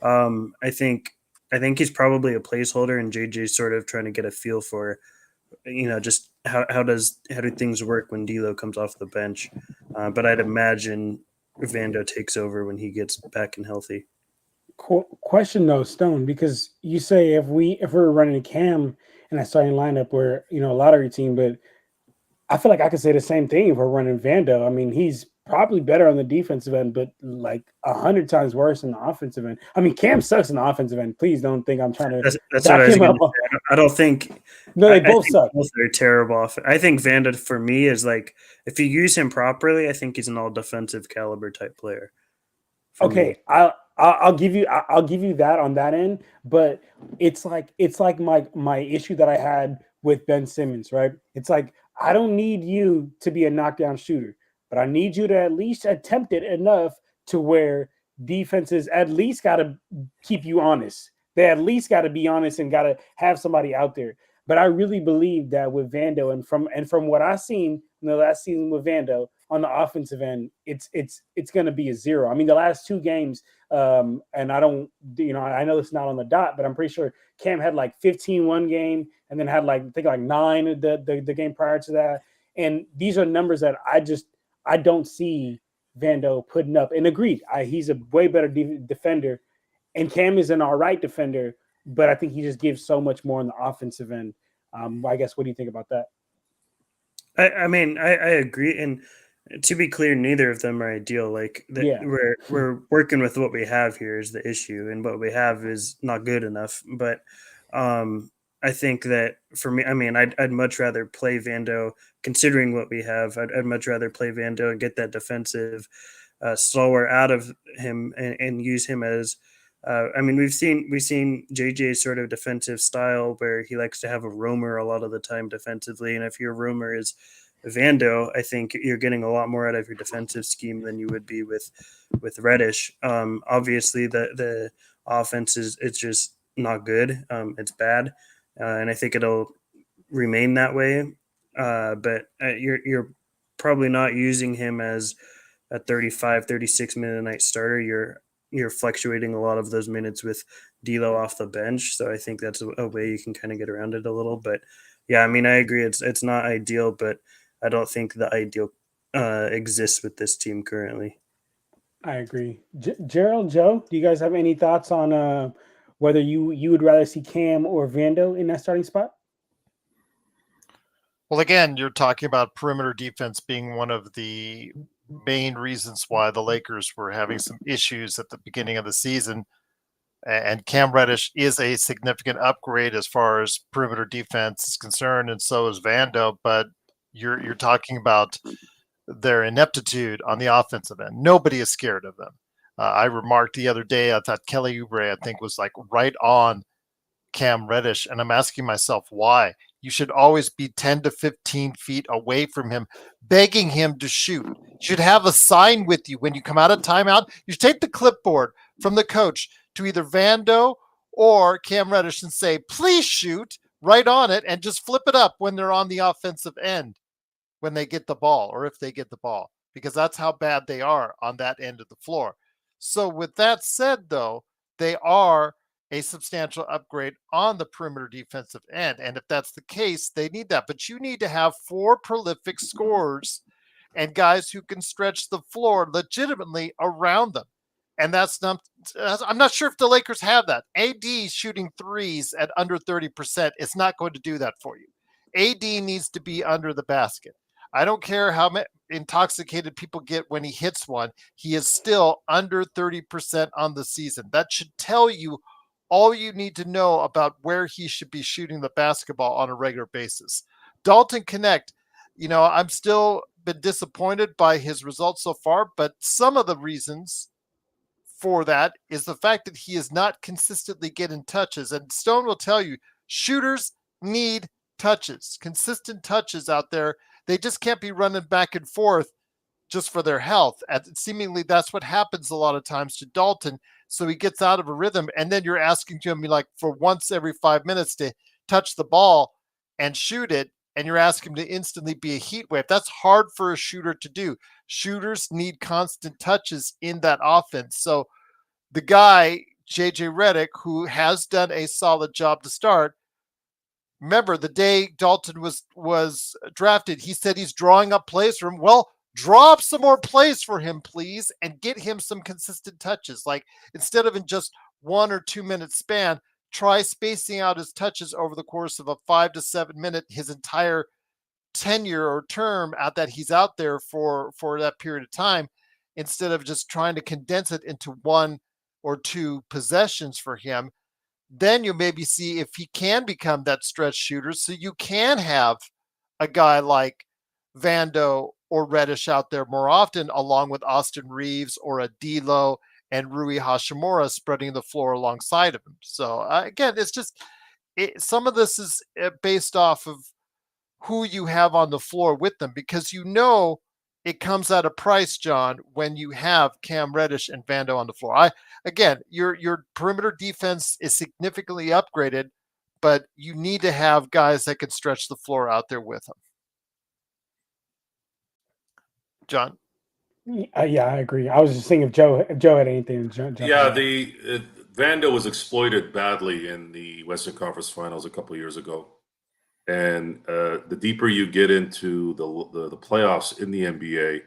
I think he's probably a placeholder, and JJ's sort of trying to get a feel for, just how do things work when D'Lo comes off the bench. But I'd imagine Vando takes over when he gets back and healthy. Question though, Stone, because you say if we're running a Cam and a starting lineup, we're a lottery team, but I feel like I could say the same thing if we're running Vando. I mean, he's probably better on the defensive end, but like 100 times worse in the offensive end. I mean, Cam sucks in the offensive end. Please don't think I'm trying to that's what I was going to say. I don't think they both suck. Both are terrible. I think Vando for me is like, if you use him properly, I think he's an all defensive caliber type player. Okay, I'll give you that on that end, but it's like my issue that I had with Ben Simmons, right? It's like I don't need you to be a knockdown shooter, but I need you to at least attempt it enough to where defenses at least got to keep you honest. They at least got to be honest and got to have somebody out there. But I really believe that with Vando and from what I've seen in the last season with Vando on the offensive end, it's going to be a zero. I mean, the last two games, and I don't, I know it's not on the dot, but I'm pretty sure Cam had like 15 one game and then had like I think like 9 the game prior to that. And these are numbers that I don't see Vando putting up. And agreed, he's a way better defender, and Cam is an all right defender, but I think he just gives so much more on the offensive end. I guess, what do you think about that? I mean, I agree. And to be clear, neither of them are ideal. Like we're working with what we have here is the issue, and what we have is not good enough. But I think that for me, I mean, I'd much rather play Vando, considering what we have. I'd much rather play Vando and get that defensive slower out of him and use him as. I mean, we've seen JJ's sort of defensive style where he likes to have a roamer a lot of the time defensively, and if your roamer is Vando, I think you're getting a lot more out of your defensive scheme than you would be with Reddish. Obviously, the offense it's just not good. It's bad, and I think it'll remain that way. But you're probably not using him as a 35, 36 minute a night starter. You're fluctuating a lot of those minutes with D'Lo off the bench, so I think that's a way you can kind of get around it a little. But yeah, I mean, I agree. It's not ideal, but I don't think the ideal exists with this team currently. I agree. Gerald, Joe, do you guys have any thoughts on whether you would rather see Cam or Vando in that starting spot? Well, again, you're talking about perimeter defense being one of the main reasons why the Lakers were having some issues at the beginning of the season. And Cam Reddish is a significant upgrade as far as perimeter defense is concerned, and so is Vando. But you're talking about their ineptitude on the offensive end. Nobody is scared of them. I remarked the other day, I thought Kelly Oubre, I think, was like right on Cam Reddish, and I'm asking myself why. You should always be 10 to 15 feet away from him, begging him to shoot. You should have a sign with you when you come out of timeout. You should take the clipboard from the coach to either Vando or Cam Reddish and say, please shoot, right on it, and just flip it up when they're on the offensive end, when they get the ball, or if they get the ball, because that's how bad they are on that end of the floor. So with that said, though, they are a substantial upgrade on the perimeter defensive end. And if that's the case, they need that. But you need to have 4 prolific scorers and guys who can stretch the floor legitimately around them. And I'm not sure if the Lakers have that. AD shooting threes at under 30% is not going to do that for you. AD needs to be under the basket. I don't care how intoxicated people get when he hits one. He is still under 30% on the season. That should tell you all you need to know about where he should be shooting the basketball on a regular basis. Dalton Connect, I'm still been disappointed by his results so far, but some of the reasons for that is the fact that he is not consistently getting touches. And Stone will tell you, shooters need touches, consistent touches out there. They just can't be running back and forth just for their health. And seemingly that's what happens a lot of times to Dalton. So he gets out of a rhythm, and then you're asking him like for once every 5 minutes to touch the ball and shoot it, and you're asking him to instantly be a heat wave. That's hard for a shooter to do. Shooters need constant touches in that offense. So the guy, JJ Redick, who has done a solid job to start, remember the day Dalton was drafted, he said he's drawing up plays for him. Well, draw up some more plays for him, please, and get him some consistent touches. Like, instead of in just 1 or 2 minute span, try spacing out his touches over the course of a 5 to 7 minute, his entire tenure or term out that he's out there for that period of time, instead of just trying to condense it into 1 or 2 possessions for him. Then you maybe see if he can become that stretch shooter, so you can have a guy like Vando or Reddish out there more often, along with Austin Reeves or a D'Lo and Rui Hashimura spreading the floor alongside of him. So again, it's just some of this is based off of who you have on the floor with them, because you know it comes at a price, John, when you have Cam Reddish and Vando on the floor. Again, your perimeter defense is significantly upgraded, but you need to have guys that can stretch the floor out there with them. John? Yeah, I agree. I was just thinking if Joe had anything to jump Yeah, in. Vando was exploited badly in the Western Conference Finals a couple years ago, and the deeper you get into the playoffs in the NBA,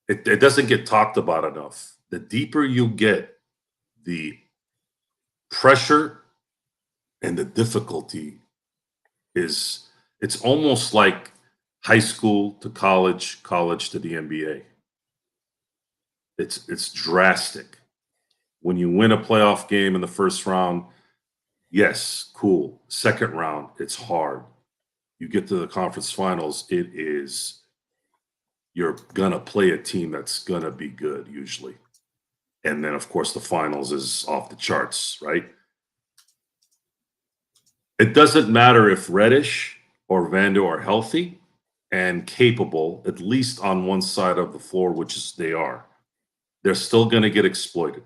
it doesn't get talked about enough. The deeper you get, the pressure and the difficulty it's almost like high school to college, college to the NBA. It's drastic. When you win a playoff game in the first round, yes, cool. Second round, it's hard. You get to the conference finals, you're gonna play a team that's gonna be good usually. And then of course the finals is off the charts, right? It doesn't matter if Reddish or Vando are healthy and capable, at least on one side of the floor, which is they are. They're still going to get exploited.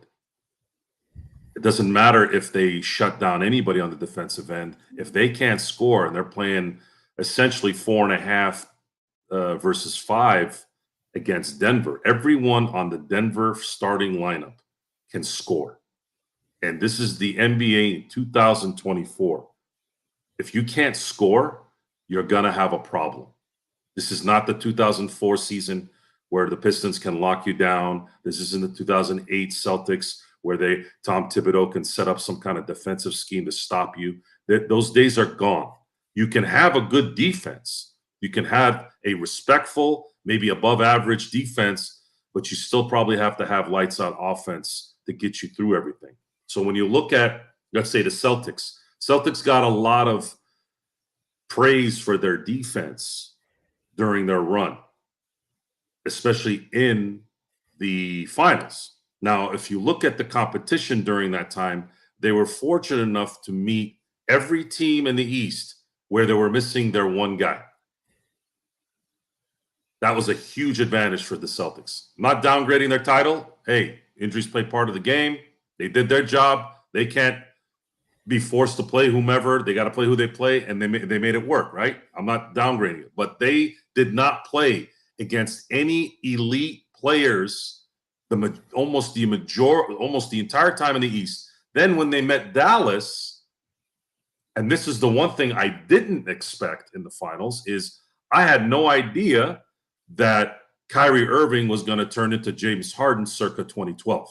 It doesn't matter if they shut down anybody on the defensive end. If they can't score and they're playing essentially 4.5 versus 5 against Denver, everyone on the Denver starting lineup can score. And this is the NBA in 2024. If you can't score, you're going to have a problem. This is not the 2004 season where the Pistons can lock you down. This isn't the 2008 Celtics where Tom Thibodeau can set up some kind of defensive scheme to stop you. Those days are gone. You can have a good defense. You can have a respectful, maybe above average defense, but you still probably have to have lights out offense to get you through everything. So when you look at, let's say, the Celtics got a lot of praise for their defense during their run, especially in the finals. Now, if you look at the competition during that time, they were fortunate enough to meet every team in the East where they were missing their one guy. That was a huge advantage for the Celtics. Not downgrading their title. Hey, injuries play part of the game. They did their job. They can't be forced to play whomever. They got to play who they play, and they made it work, right? I'm not downgrading it. But they did not play against any elite players almost the entire time in the East. Then when they met Dallas, and this is the one thing I didn't expect in the finals, is I had no idea that Kyrie Irving was going to turn into James Harden circa 2012.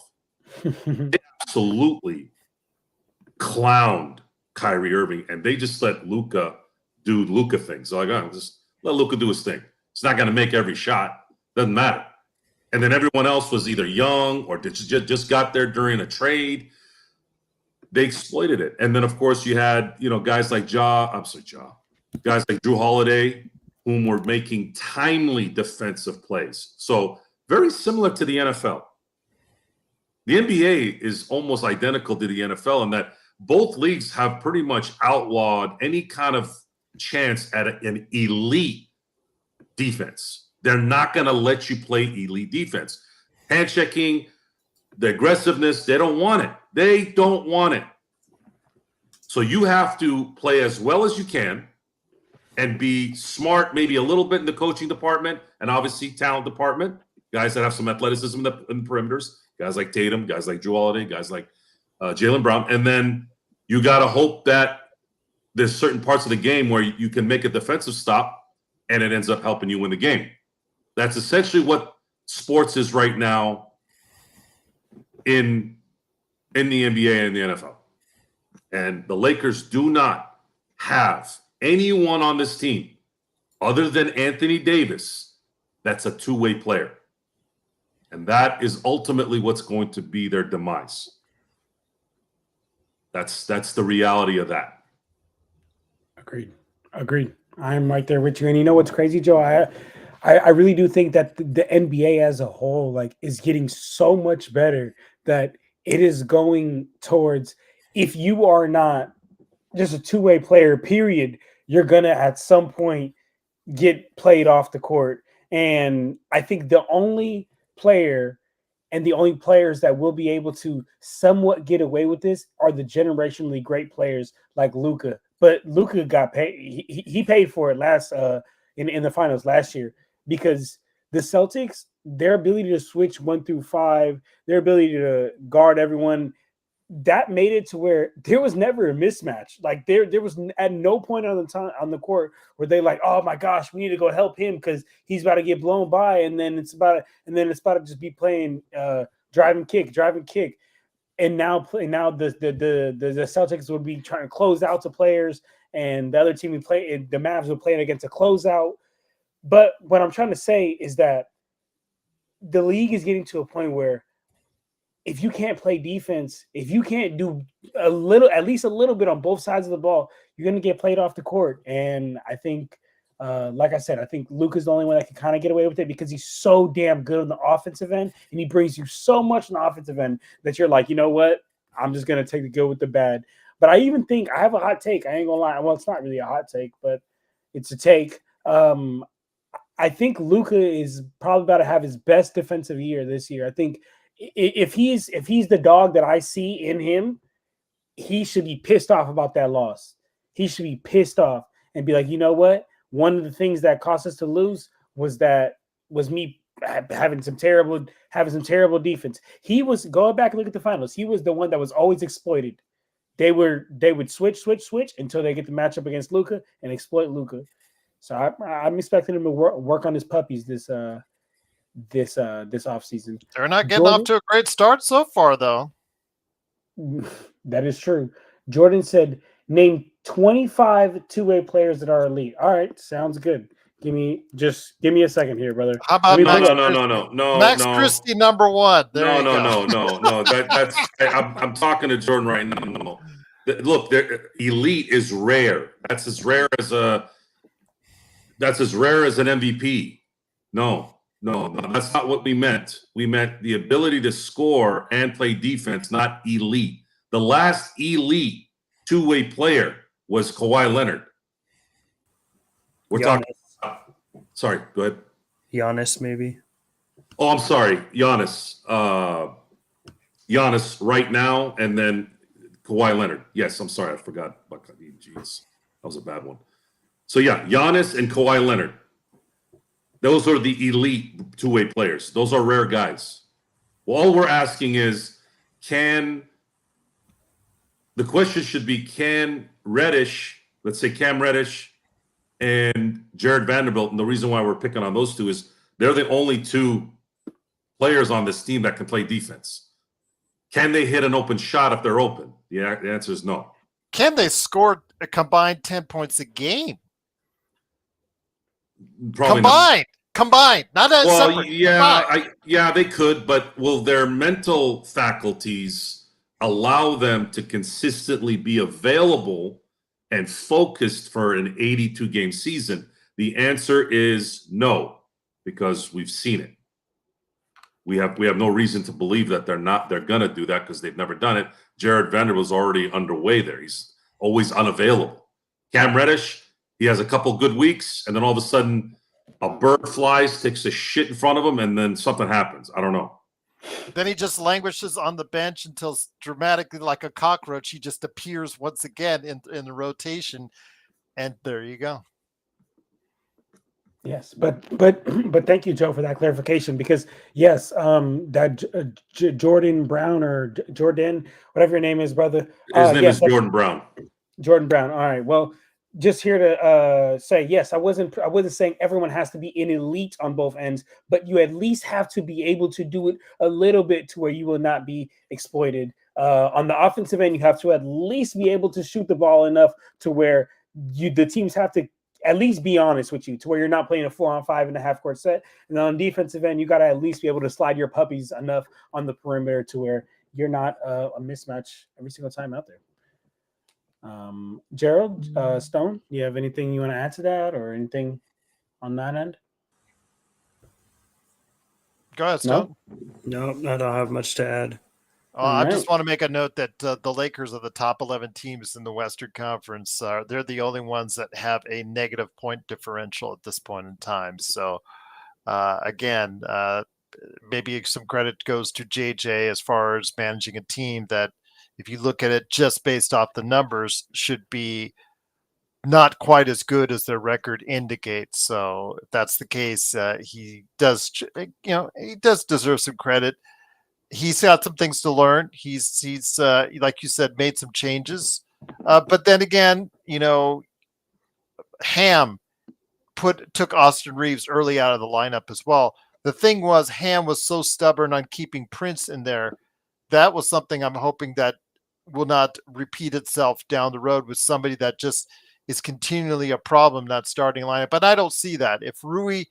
They absolutely clowned Kyrie Irving, and they just let Luka do Luka things. So just let Luka do his thing. It's not going to make every shot. Doesn't matter. And then everyone else was either young or just got there during a trade. They exploited it. And then, of course, you had guys like guys like Drew Holiday, whom were making timely defensive plays. So very similar to the NFL. The NBA is almost identical to the NFL in that both leagues have pretty much outlawed any kind of chance at an elite defense. They're not going to let you play elite defense. Handshaking, the aggressiveness, they don't want it. They don't want it. So you have to play as well as you can and be smart, maybe a little bit in the coaching department and obviously talent department. Guys that have some athleticism in the perimeters, guys like Tatum, guys like Drew Holiday, guys like Jaylen Brown. And then you got to hope that there's certain parts of the game where you can make a defensive stop and it ends up helping you win the game. That's essentially what sports is right now in the NBA and the NFL. And the Lakers do not have anyone on this team other than Anthony Davis that's a two-way player. And that is ultimately what's going to be their demise. That's the reality of that. Agreed. I'm right there with you. And you know what's crazy, Joe? I really do think that the NBA as a whole is getting so much better that it is going towards, if you are not just a two-way player, period, you're gonna at some point get played off the court. And I think the only player and the only players that will be able to somewhat get away with this are the generationally great players like Luka. But Luka got paid. He paid for it last in the finals last year, because the Celtics, their ability to switch 1 through 5, their ability to guard everyone, that made it to where there was never a mismatch. Like there was at no point on the time on the court where they like, oh my gosh, we need to go help him because he's about to get blown by, and then it's about to just be playing driving kick. And now the Celtics would be trying to close out to players, and the other team would play, the Mavs were playing against a closeout. But what I'm trying to say is that the league is getting to a point where if you can't play defense, if you can't do at least a little bit on both sides of the ball, you're going to get played off the court. And I think, like I said, I think Luka's the only one that can kind of get away with it because he's so damn good on the offensive end, and he brings you so much on the offensive end that you're like, you know what? I'm just going to take the good with the bad. But I even think I have a hot take. I ain't going to lie. Well, it's not really a hot take, but it's a take. I think Luka is probably about to have his best defensive year this year. I think if he's the dog that I see in him, he should be pissed off about that loss. He should be pissed off and be like, you know what? One of the things that cost us to lose was me having some terrible defense. He was, go back and look at the finals. He was the one that was always exploited. They would switch until they get the matchup against Luka and exploit Luka. So I'm expecting him to work on his puppies this offseason. They're not getting off to a great start so far, though. That is true. Jordan said, name 25 two-way players that are elite. All right, sounds good. Give me a second here, brother. How about No, Max Christie, number one. No. I'm talking to Jordan right now. No. Look, elite is rare. That's as rare as an MVP. No, that's not what we meant. We meant the ability to score and play defense, not elite. The last elite two-way player was Kawhi Leonard. We're talking. Sorry, go ahead. Giannis, maybe. Oh, I'm sorry, Giannis. Giannis right now, and then Kawhi Leonard. Yes, I'm sorry, I forgot. Jeez, that was a bad one. So yeah, Giannis and Kawhi Leonard. Those are the elite two-way players. Those are rare guys. Well, all we're asking is, the question should be, can Reddish, let's say Cam Reddish and Jared Vanderbilt, and the reason why we're picking on those two is they're the only two players on this team that can play defense. Can they hit an open shot if they're open? The answer is no. Can they score a combined 10 points a game? Probably combined, not as separate. Yeah, they could, but will their mental faculties allow them to consistently be available and focused for an 82-game season? The answer is no, because we've seen it. We have no reason to believe that they're gonna do that because they've never done it. Jared Vanderbilt's already underway there. He's always unavailable. Cam Reddish, he has a couple good weeks, and then all of a sudden a bird flies, takes a shit in front of him, and then something happens. I don't know. Then he just languishes on the bench until dramatically, like a cockroach, he just appears once again in the rotation, and there you go. Yes, but thank you, Joe, for that clarification, because yes, that Jordan Brown or Jordan, whatever your name is, brother. His name is Jordan Brown. Jordan Brown. All right. Well, just here to say, yes, I wasn't saying everyone has to be an elite on both ends, but you at least have to be able to do it a little bit to where you will not be exploited. On the offensive end, you have to at least be able to shoot the ball enough to where the teams have to at least be honest with you, to where you're not playing a 4-on-5 in a half-court set. And on the defensive end, you got to at least be able to slide your puppies enough on the perimeter to where you're not a mismatch every single time out there. Gerald, Stone, do you have anything you want to add to that or anything on that end? Go ahead, Stone. No, I don't have much to add. I just want to make a note that the Lakers are the top 11 teams in the Western Conference. They're the only ones that have a negative point differential at this point in time. So, again, maybe some credit goes to JJ as far as managing a team that, if you look at it just based off the numbers, should be not quite as good as their record indicates. So if that's the case, he does, he does deserve some credit. He's got some things to learn. He's like you said, made some changes. But then again, Ham took Austin Reeves early out of the lineup as well. The thing was, Ham was so stubborn on keeping Prince in there. That was something I'm hoping that will not repeat itself down the road with somebody that just is continually a problem, not starting lineup. But I don't see that. If Rui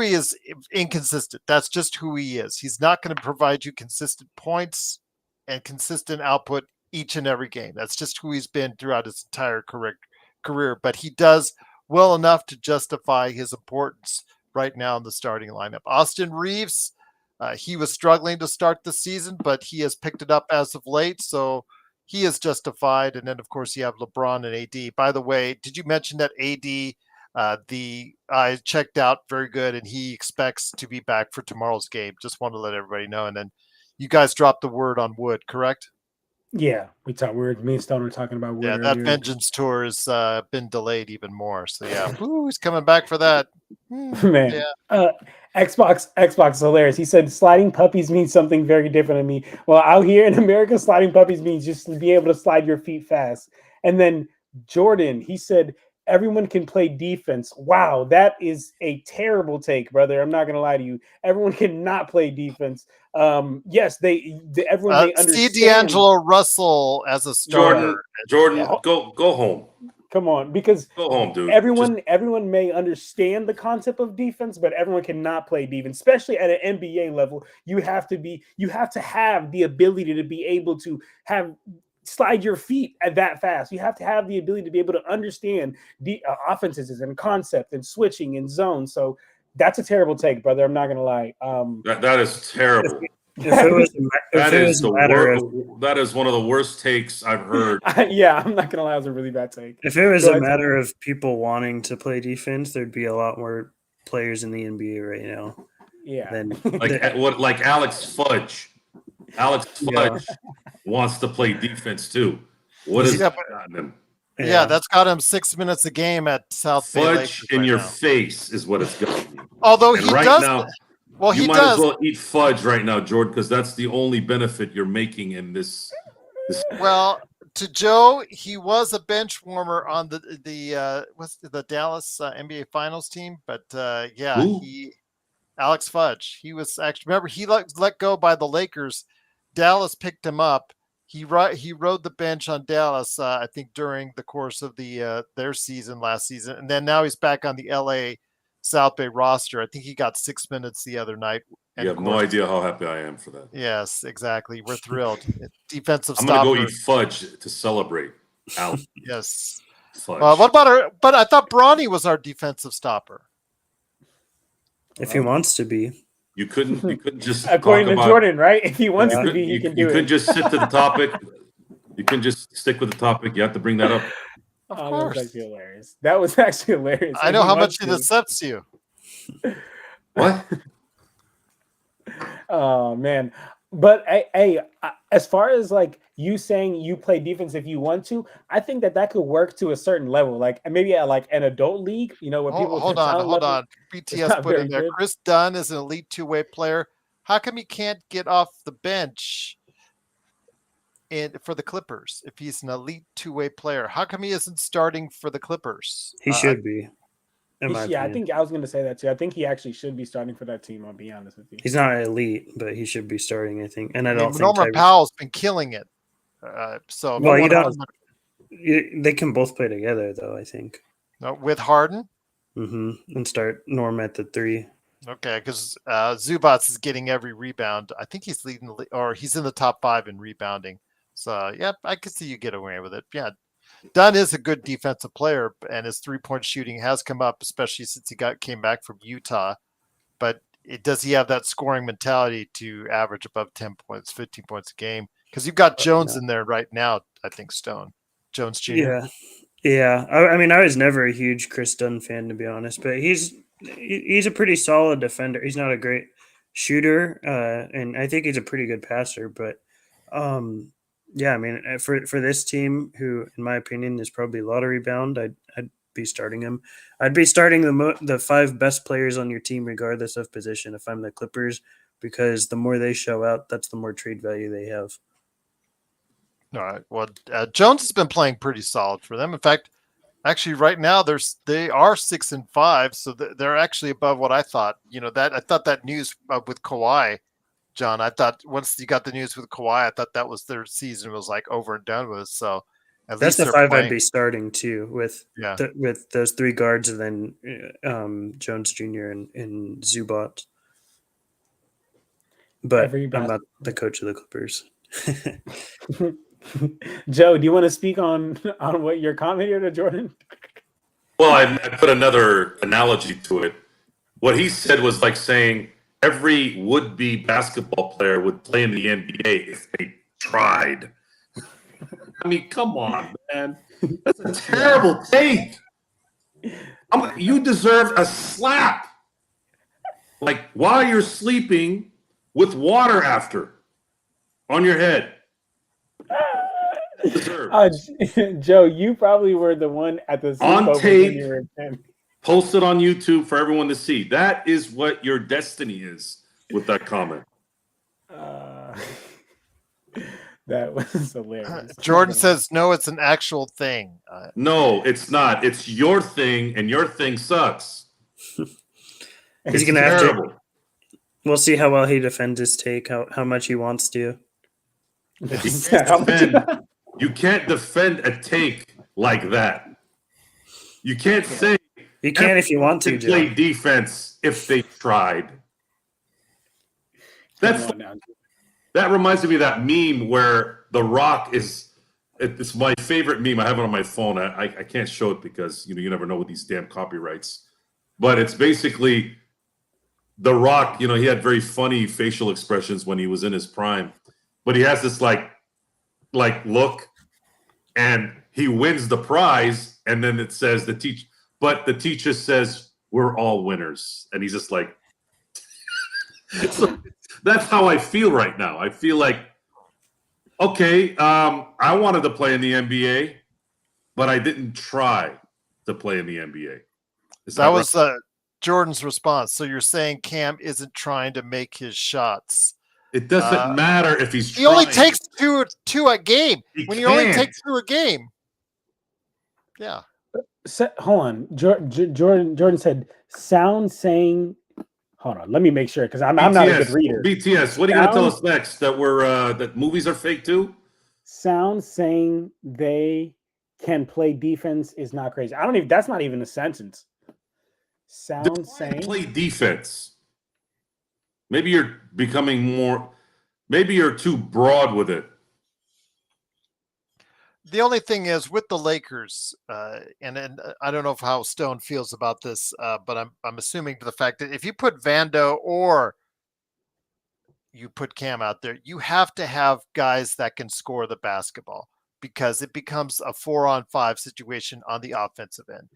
is inconsistent, that's just who he is. He's not going to provide you consistent points and consistent output each and every game. That's just who he's been throughout his entire career. But he does well enough to justify his importance right now in the starting lineup. Austin Reeves, he was struggling to start the season, but he has picked it up as of late. So he is justified. And then, of course, you have LeBron and AD. By the way, did you mention that AD, I checked out, very good, and he expects to be back for tomorrow's game? Just want to let everybody know. And then you guys dropped the word on Wood, correct? Yeah, me and Stone were talking about Wood. Yeah, earlier. that Vengeance tour has been delayed even more. So yeah, he's coming back for that. Man, yeah. Xbox is hilarious. He said sliding puppies means something very different to me. Well, out here in America, sliding puppies means just to be able to slide your feet fast. And then Jordan, he said everyone can play defense. Wow, that is a terrible take, brother. I'm not gonna lie to you. Everyone cannot play defense. Yes, everyone they understand. See D'Angelo Russell as a starter. Jordan, go home. Come on, because go home, dude. Everyone may understand the concept of defense, but everyone cannot play defense, especially at an NBA level. You have to have the ability to be able to slide your feet at that fast. You have to have the ability to be able to understand the offenses and concept and switching and zone. So that's a terrible take, brother. I'm not gonna lie. That is terrible. That is one of the worst takes I've heard. Yeah, I'm not gonna lie, it was a really bad take. If it was a matter of people wanting to play defense, there'd be a lot more players in the NBA right now. Yeah, like Alex Fudge. Alex Fudge wants to play defense too. What has gotten him? Yeah, that's got him 6 minutes a game at South Bay. Fudge in your face is what it's got. Although he does now. Well, you might as well eat fudge right now, Jordan, because that's the only benefit you're making in this. Well, to Joe, he was a bench warmer on the Dallas NBA Finals team, but Alex Fudge. He was actually, remember, he let go by the Lakers. Dallas picked him up. He rode the bench on Dallas, I think, during the course of their season last season, and then now he's back on the LA South Bay roster. I think he got 6 minutes the other night. You have no idea how happy I am for that. Yes, exactly. We're thrilled. Defensive I'm stopper. going to go eat fudge to celebrate. Yes. Fudge. What about but I thought Bronny was our defensive stopper. If he wants to be. You couldn't just according to Jordan, right? If he wants to be, he can do it. You couldn't just sit to the topic. You couldn't just stick with the topic. You have to bring that up. Of course. That was actually hilarious. That was actually hilarious. I know how much it accepts you. What? Oh man. But hey, as far as like you saying you play defense if you want to, I think that could work to a certain level. Like maybe at like an adult league, where people hold on. BTS put in there. Good. Chris Dunn is an elite two-way player. How come he can't get off the bench for the Clippers if he's an elite two-way player? How come he isn't starting for the Clippers? He should be. I think I was going to say that too. I think he actually should be starting for that team. I'll be honest with you. He's not elite, but he should be starting, I think. And I don't think Norman Powell's been killing it. They can both play together, though, I think. With Harden? Mm-hmm. And start Norm at the 3. Okay, because Zubats is getting every rebound. I think he's leading, or he's in the top 5 in rebounding. So, I could see you get away with it. Yeah. Dunn is a good defensive player, and his 3-point shooting has come up, especially since he came back from Utah. But does he have that scoring mentality to average above 10 points, 15 points a game? Because you've got Jones No. in there right now, I think, Jones Jr. Yeah. Yeah. I mean, I was never a huge Chris Dunn fan, to be honest, but he's a pretty solid defender. He's not a great shooter, and I think he's a pretty good passer. But yeah, I mean, for this team, who in my opinion is probably lottery bound, I'd be starting him. I'd be starting the 5 best players on your team, regardless of position, if I'm the Clippers, because the more they show out, that's the more trade value they have. All right. Well, Jones has been playing pretty solid for them. In fact, actually, right now they are 6-5, so they're actually above what I thought. I thought that news with Kawhi, John. I thought once you got the news with Kawhi, I thought that was their season was like over and done with. So at That's least the 5 playing. I'd be starting too, with those 3 guards and then Jones Jr. and Zubac. But I'm not the coach of the Clippers. Joe, do you want to speak on what your comment here to Jordan? Well, I put another analogy to it. What he said was like saying every would-be basketball player would play in the NBA if they tried. I mean, come on, man. That's a terrible take. You deserve a slap. Like while you're sleeping with water after on your head. Joe, you probably were the one at the on tape, posted on YouTube for everyone to see. That is what your destiny is with that comment. That was hilarious. Jordan says, no, it's an actual thing. No, it's not. It's your thing, and your thing sucks. He's going to have to. We'll see how well he defends his take, how much he wants to. You can't defend a take like that. You can't say you can if you want to play defense if they tried. That reminds me of that meme where The Rock it's my favorite meme. I have it on my phone. I can't show it because you never know with these damn copyrights. But it's basically The Rock, he had very funny facial expressions when he was in his prime. But he has this like look, and he wins the prize, and then it says the teacher says we're all winners, and he's just like. So that's how I feel right now. I feel like, okay, I wanted to play in the NBA, but I didn't try to play in the NBA. That was Jordan's response. So you're saying Cam isn't trying to make his shots. It doesn't matter if he's trying. He only takes two a game. You only take 2 a game. Yeah. Hold on. Jordan said, sound saying, hold on, let me make sure, because I'm not a good reader. BTS, what are you going to tell us next? That movies are fake too? Sound saying they can play defense is not crazy. That's not even a sentence. Sound saying play defense. Maybe you're becoming more. Maybe you're too broad with it. The only thing is with the Lakers, and I don't know how Stone feels about this, but I'm assuming to the fact that if you put Vando or you put Cam out there, you have to have guys that can score the basketball because it becomes a 4-on-5 situation on the offensive end.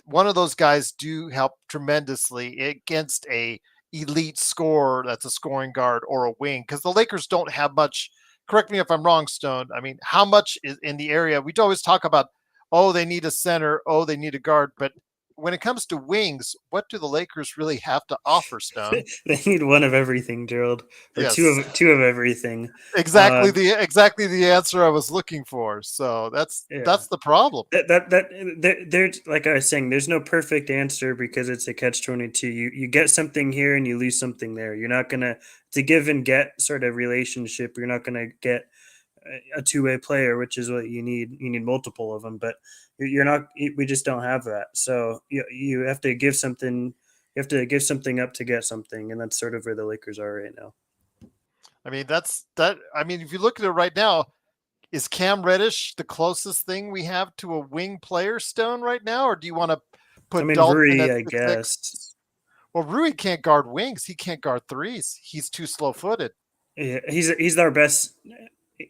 One of those guys do help tremendously against a elite scorer that's a scoring guard or a wing, because the Lakers don't have much. Correct me if I'm wrong, Stone. I mean, how much is in the area? We always talk about, they need a center, they need a guard. But when it comes to wings, what do the Lakers really have to offer, Stone? They need one of everything, Gerald. Or yes. two of everything. Exactly the answer I was looking for. So that's the problem. There's, like I was saying, there's no perfect answer because it's a catch-22. You get something here and you lose something there. You're not gonna, it's a give and get sort of relationship. You're not gonna get a two-way player, which is what you need. You need multiple of them, but you're not. We just don't have that. So you have to give something. You have to give something up to get something, and that's sort of where the Lakers are right now. I mean, I mean, if you look at it right now, is Cam Reddish the closest thing we have to a wing player, Stone, right now, or do you want to put Dalton Rui, at I guess. 6? Well, Rui can't guard wings. He can't guard threes. He's too slow-footed. Yeah, he's our best.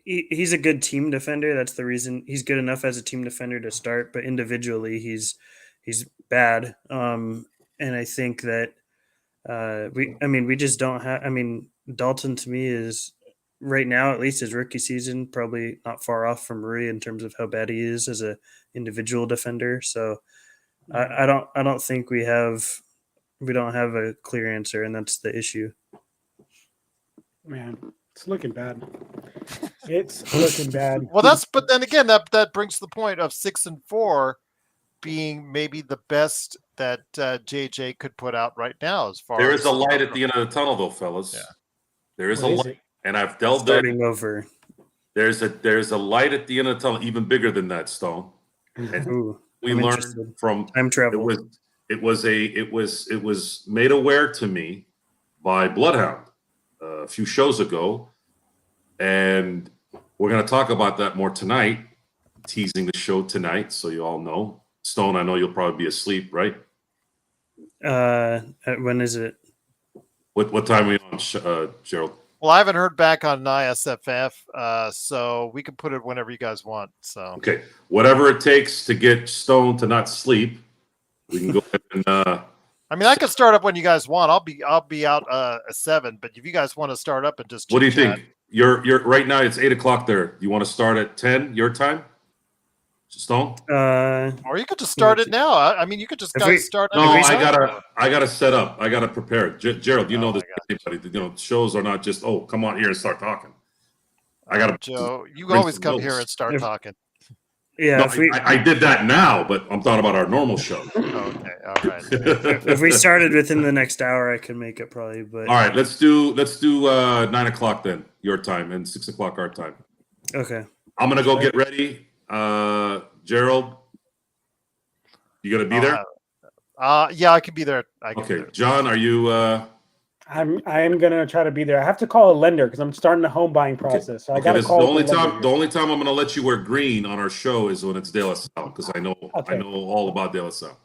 He's a good team defender. That's the reason he's good enough as a team defender to start. But individually, he's bad. And I think that we just don't have. I mean, Dalton to me is right now, at least his rookie season, probably not far off from Rui in terms of how bad he is as a individual defender. So I don't think we don't have a clear answer, and that's the issue. Man, it's looking bad. It's looking bad. Well, but then again, that brings the point of 6 and 4 being maybe the best that JJ could put out right now. As far There as is a light at the end of the tunnel, though, fellas. Yeah. There is What a is light, it? and I've delved Starting in. over. There's a light at the end of the tunnel, even bigger than that, Stone. And Ooh, we I'm learned interested. from Time travel. It was made aware to me by Bloodhound a few shows ago, and we're going to talk about that more tonight. Teasing the show tonight, so you all know. Stone, I know you'll probably be asleep, right? When is it? What time are we on, Gerald? Well, I haven't heard back on ISFF, so we can put it whenever you guys want. So Okay, whatever it takes to get Stone to not sleep, we can go ahead and. I mean, I can start up when you guys want. I'll be out at 7, but if you guys want to start up and just What do you chit-chat- think? You're right now. It's 8:00 there. Do you want to start at 10 your time, Stone? or you could just start it now. I mean, you could just If guys we- start. No, anytime. I gotta set up. I gotta prepare. Gerald, you Oh know my this. Anybody, shows are not just come on here and start talking. I gotta. Joe, you bring always some come notes. here and start If- talking. Yeah, No, if we I did that now, but I'm talking about our normal show. Okay, all right. if we started within the next hour, I could make it probably. But All right, let's do 9:00 then, your time, and 6:00 our time. okay. I'm gonna go get ready. Gerald, you gonna be there? Yeah, I can be there. I can be Okay, there. John, are you? I am gonna try to be there. I have to call a lender because I'm starting the home buying process. So I Okay, gotta this is call the only lender time. here. The only time I'm gonna let you wear green on our show is when it's De La Salle, because I know Okay. all about De La Salle.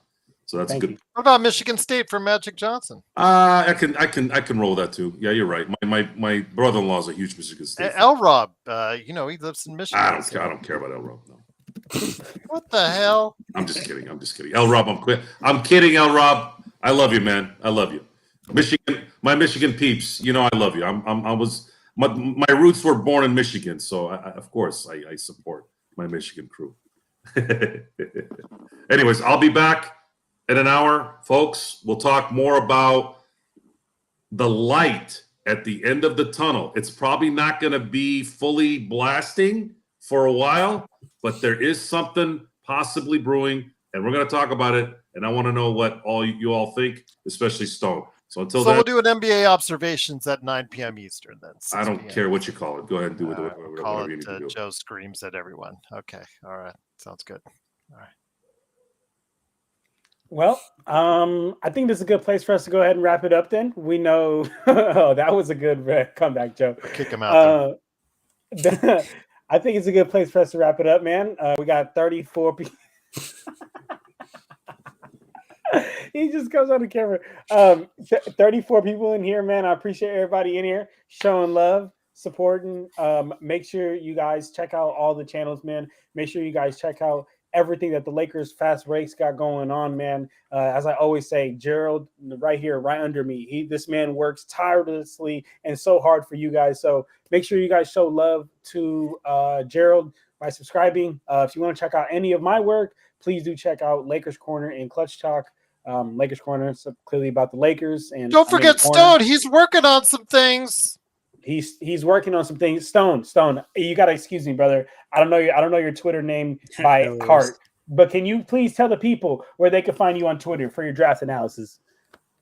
So that's Thank good. you. What about Michigan State for Magic Johnson? I can roll that too. Yeah, you're right. My brother-in-law is a huge Michigan State fan. L. Rob, he lives in Michigan. I don't care about El Rob. No, What the hell? I'm just kidding. El Rob, I'm kidding. El Rob, I love you, man. I love you. Michigan, my Michigan peeps. You know I love you. My roots were born in Michigan, so of course I support my Michigan crew. Anyways, I'll be back in an hour, folks. We'll talk more about the light at the end of the tunnel. It's probably not going to be fully blasting for a while, but there is something possibly brewing, and we're going to talk about it. And I want to know what you all think, especially Stone. So until then, we'll do an NBA observations at 9 p.m. Eastern then. 6 I don't p.m. care what you call it. Go ahead and do it. All right, we'll call Whatever you it need to do. Joe screams at everyone. Okay, all right, sounds good. All right. Well, I think this is a good place for us to go ahead and wrap it up. Then we know. Oh, that was a good comeback, Joe. Kick him out there. I think it's a good place for us to wrap it up, man. We got 34 people. He just goes on the camera. 34 people in here, man. I appreciate everybody in here showing love, supporting. Make sure you guys check out all the channels, man. Make sure you guys check out everything that the Lakers Fast Breaks got going on, man. As I always say, Gerald, right here, right under me. This man works tirelessly and so hard for you guys. So make sure you guys show love to Gerald by subscribing. If you want to check out any of my work, please do check out Lakers Corner and Clutch Talk. Lakers Corner, so clearly about the Lakers. And Don't forget Stone. He's working on some things. He's working on some things. Stone, you gotta excuse me, brother. I don't know your Twitter name by No worries. heart, but can you please tell the people where they can find you on Twitter for your draft analysis?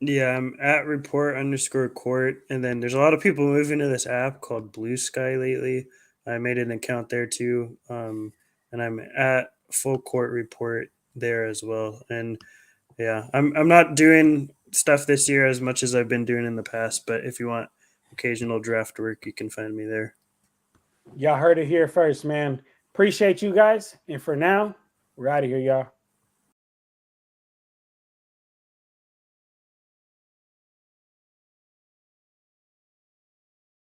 Yeah, I'm at report_court, and then there's a lot of people moving to this app called Blue Sky lately. I made an account there too, and I'm at Full Court Report there as well. And yeah, I'm not doing stuff this year as much as I've been doing in the past, but if you want occasional draft work, you can find me there. Y'all heard it here first, man. Appreciate you guys, and for now, we're out of here, y'all.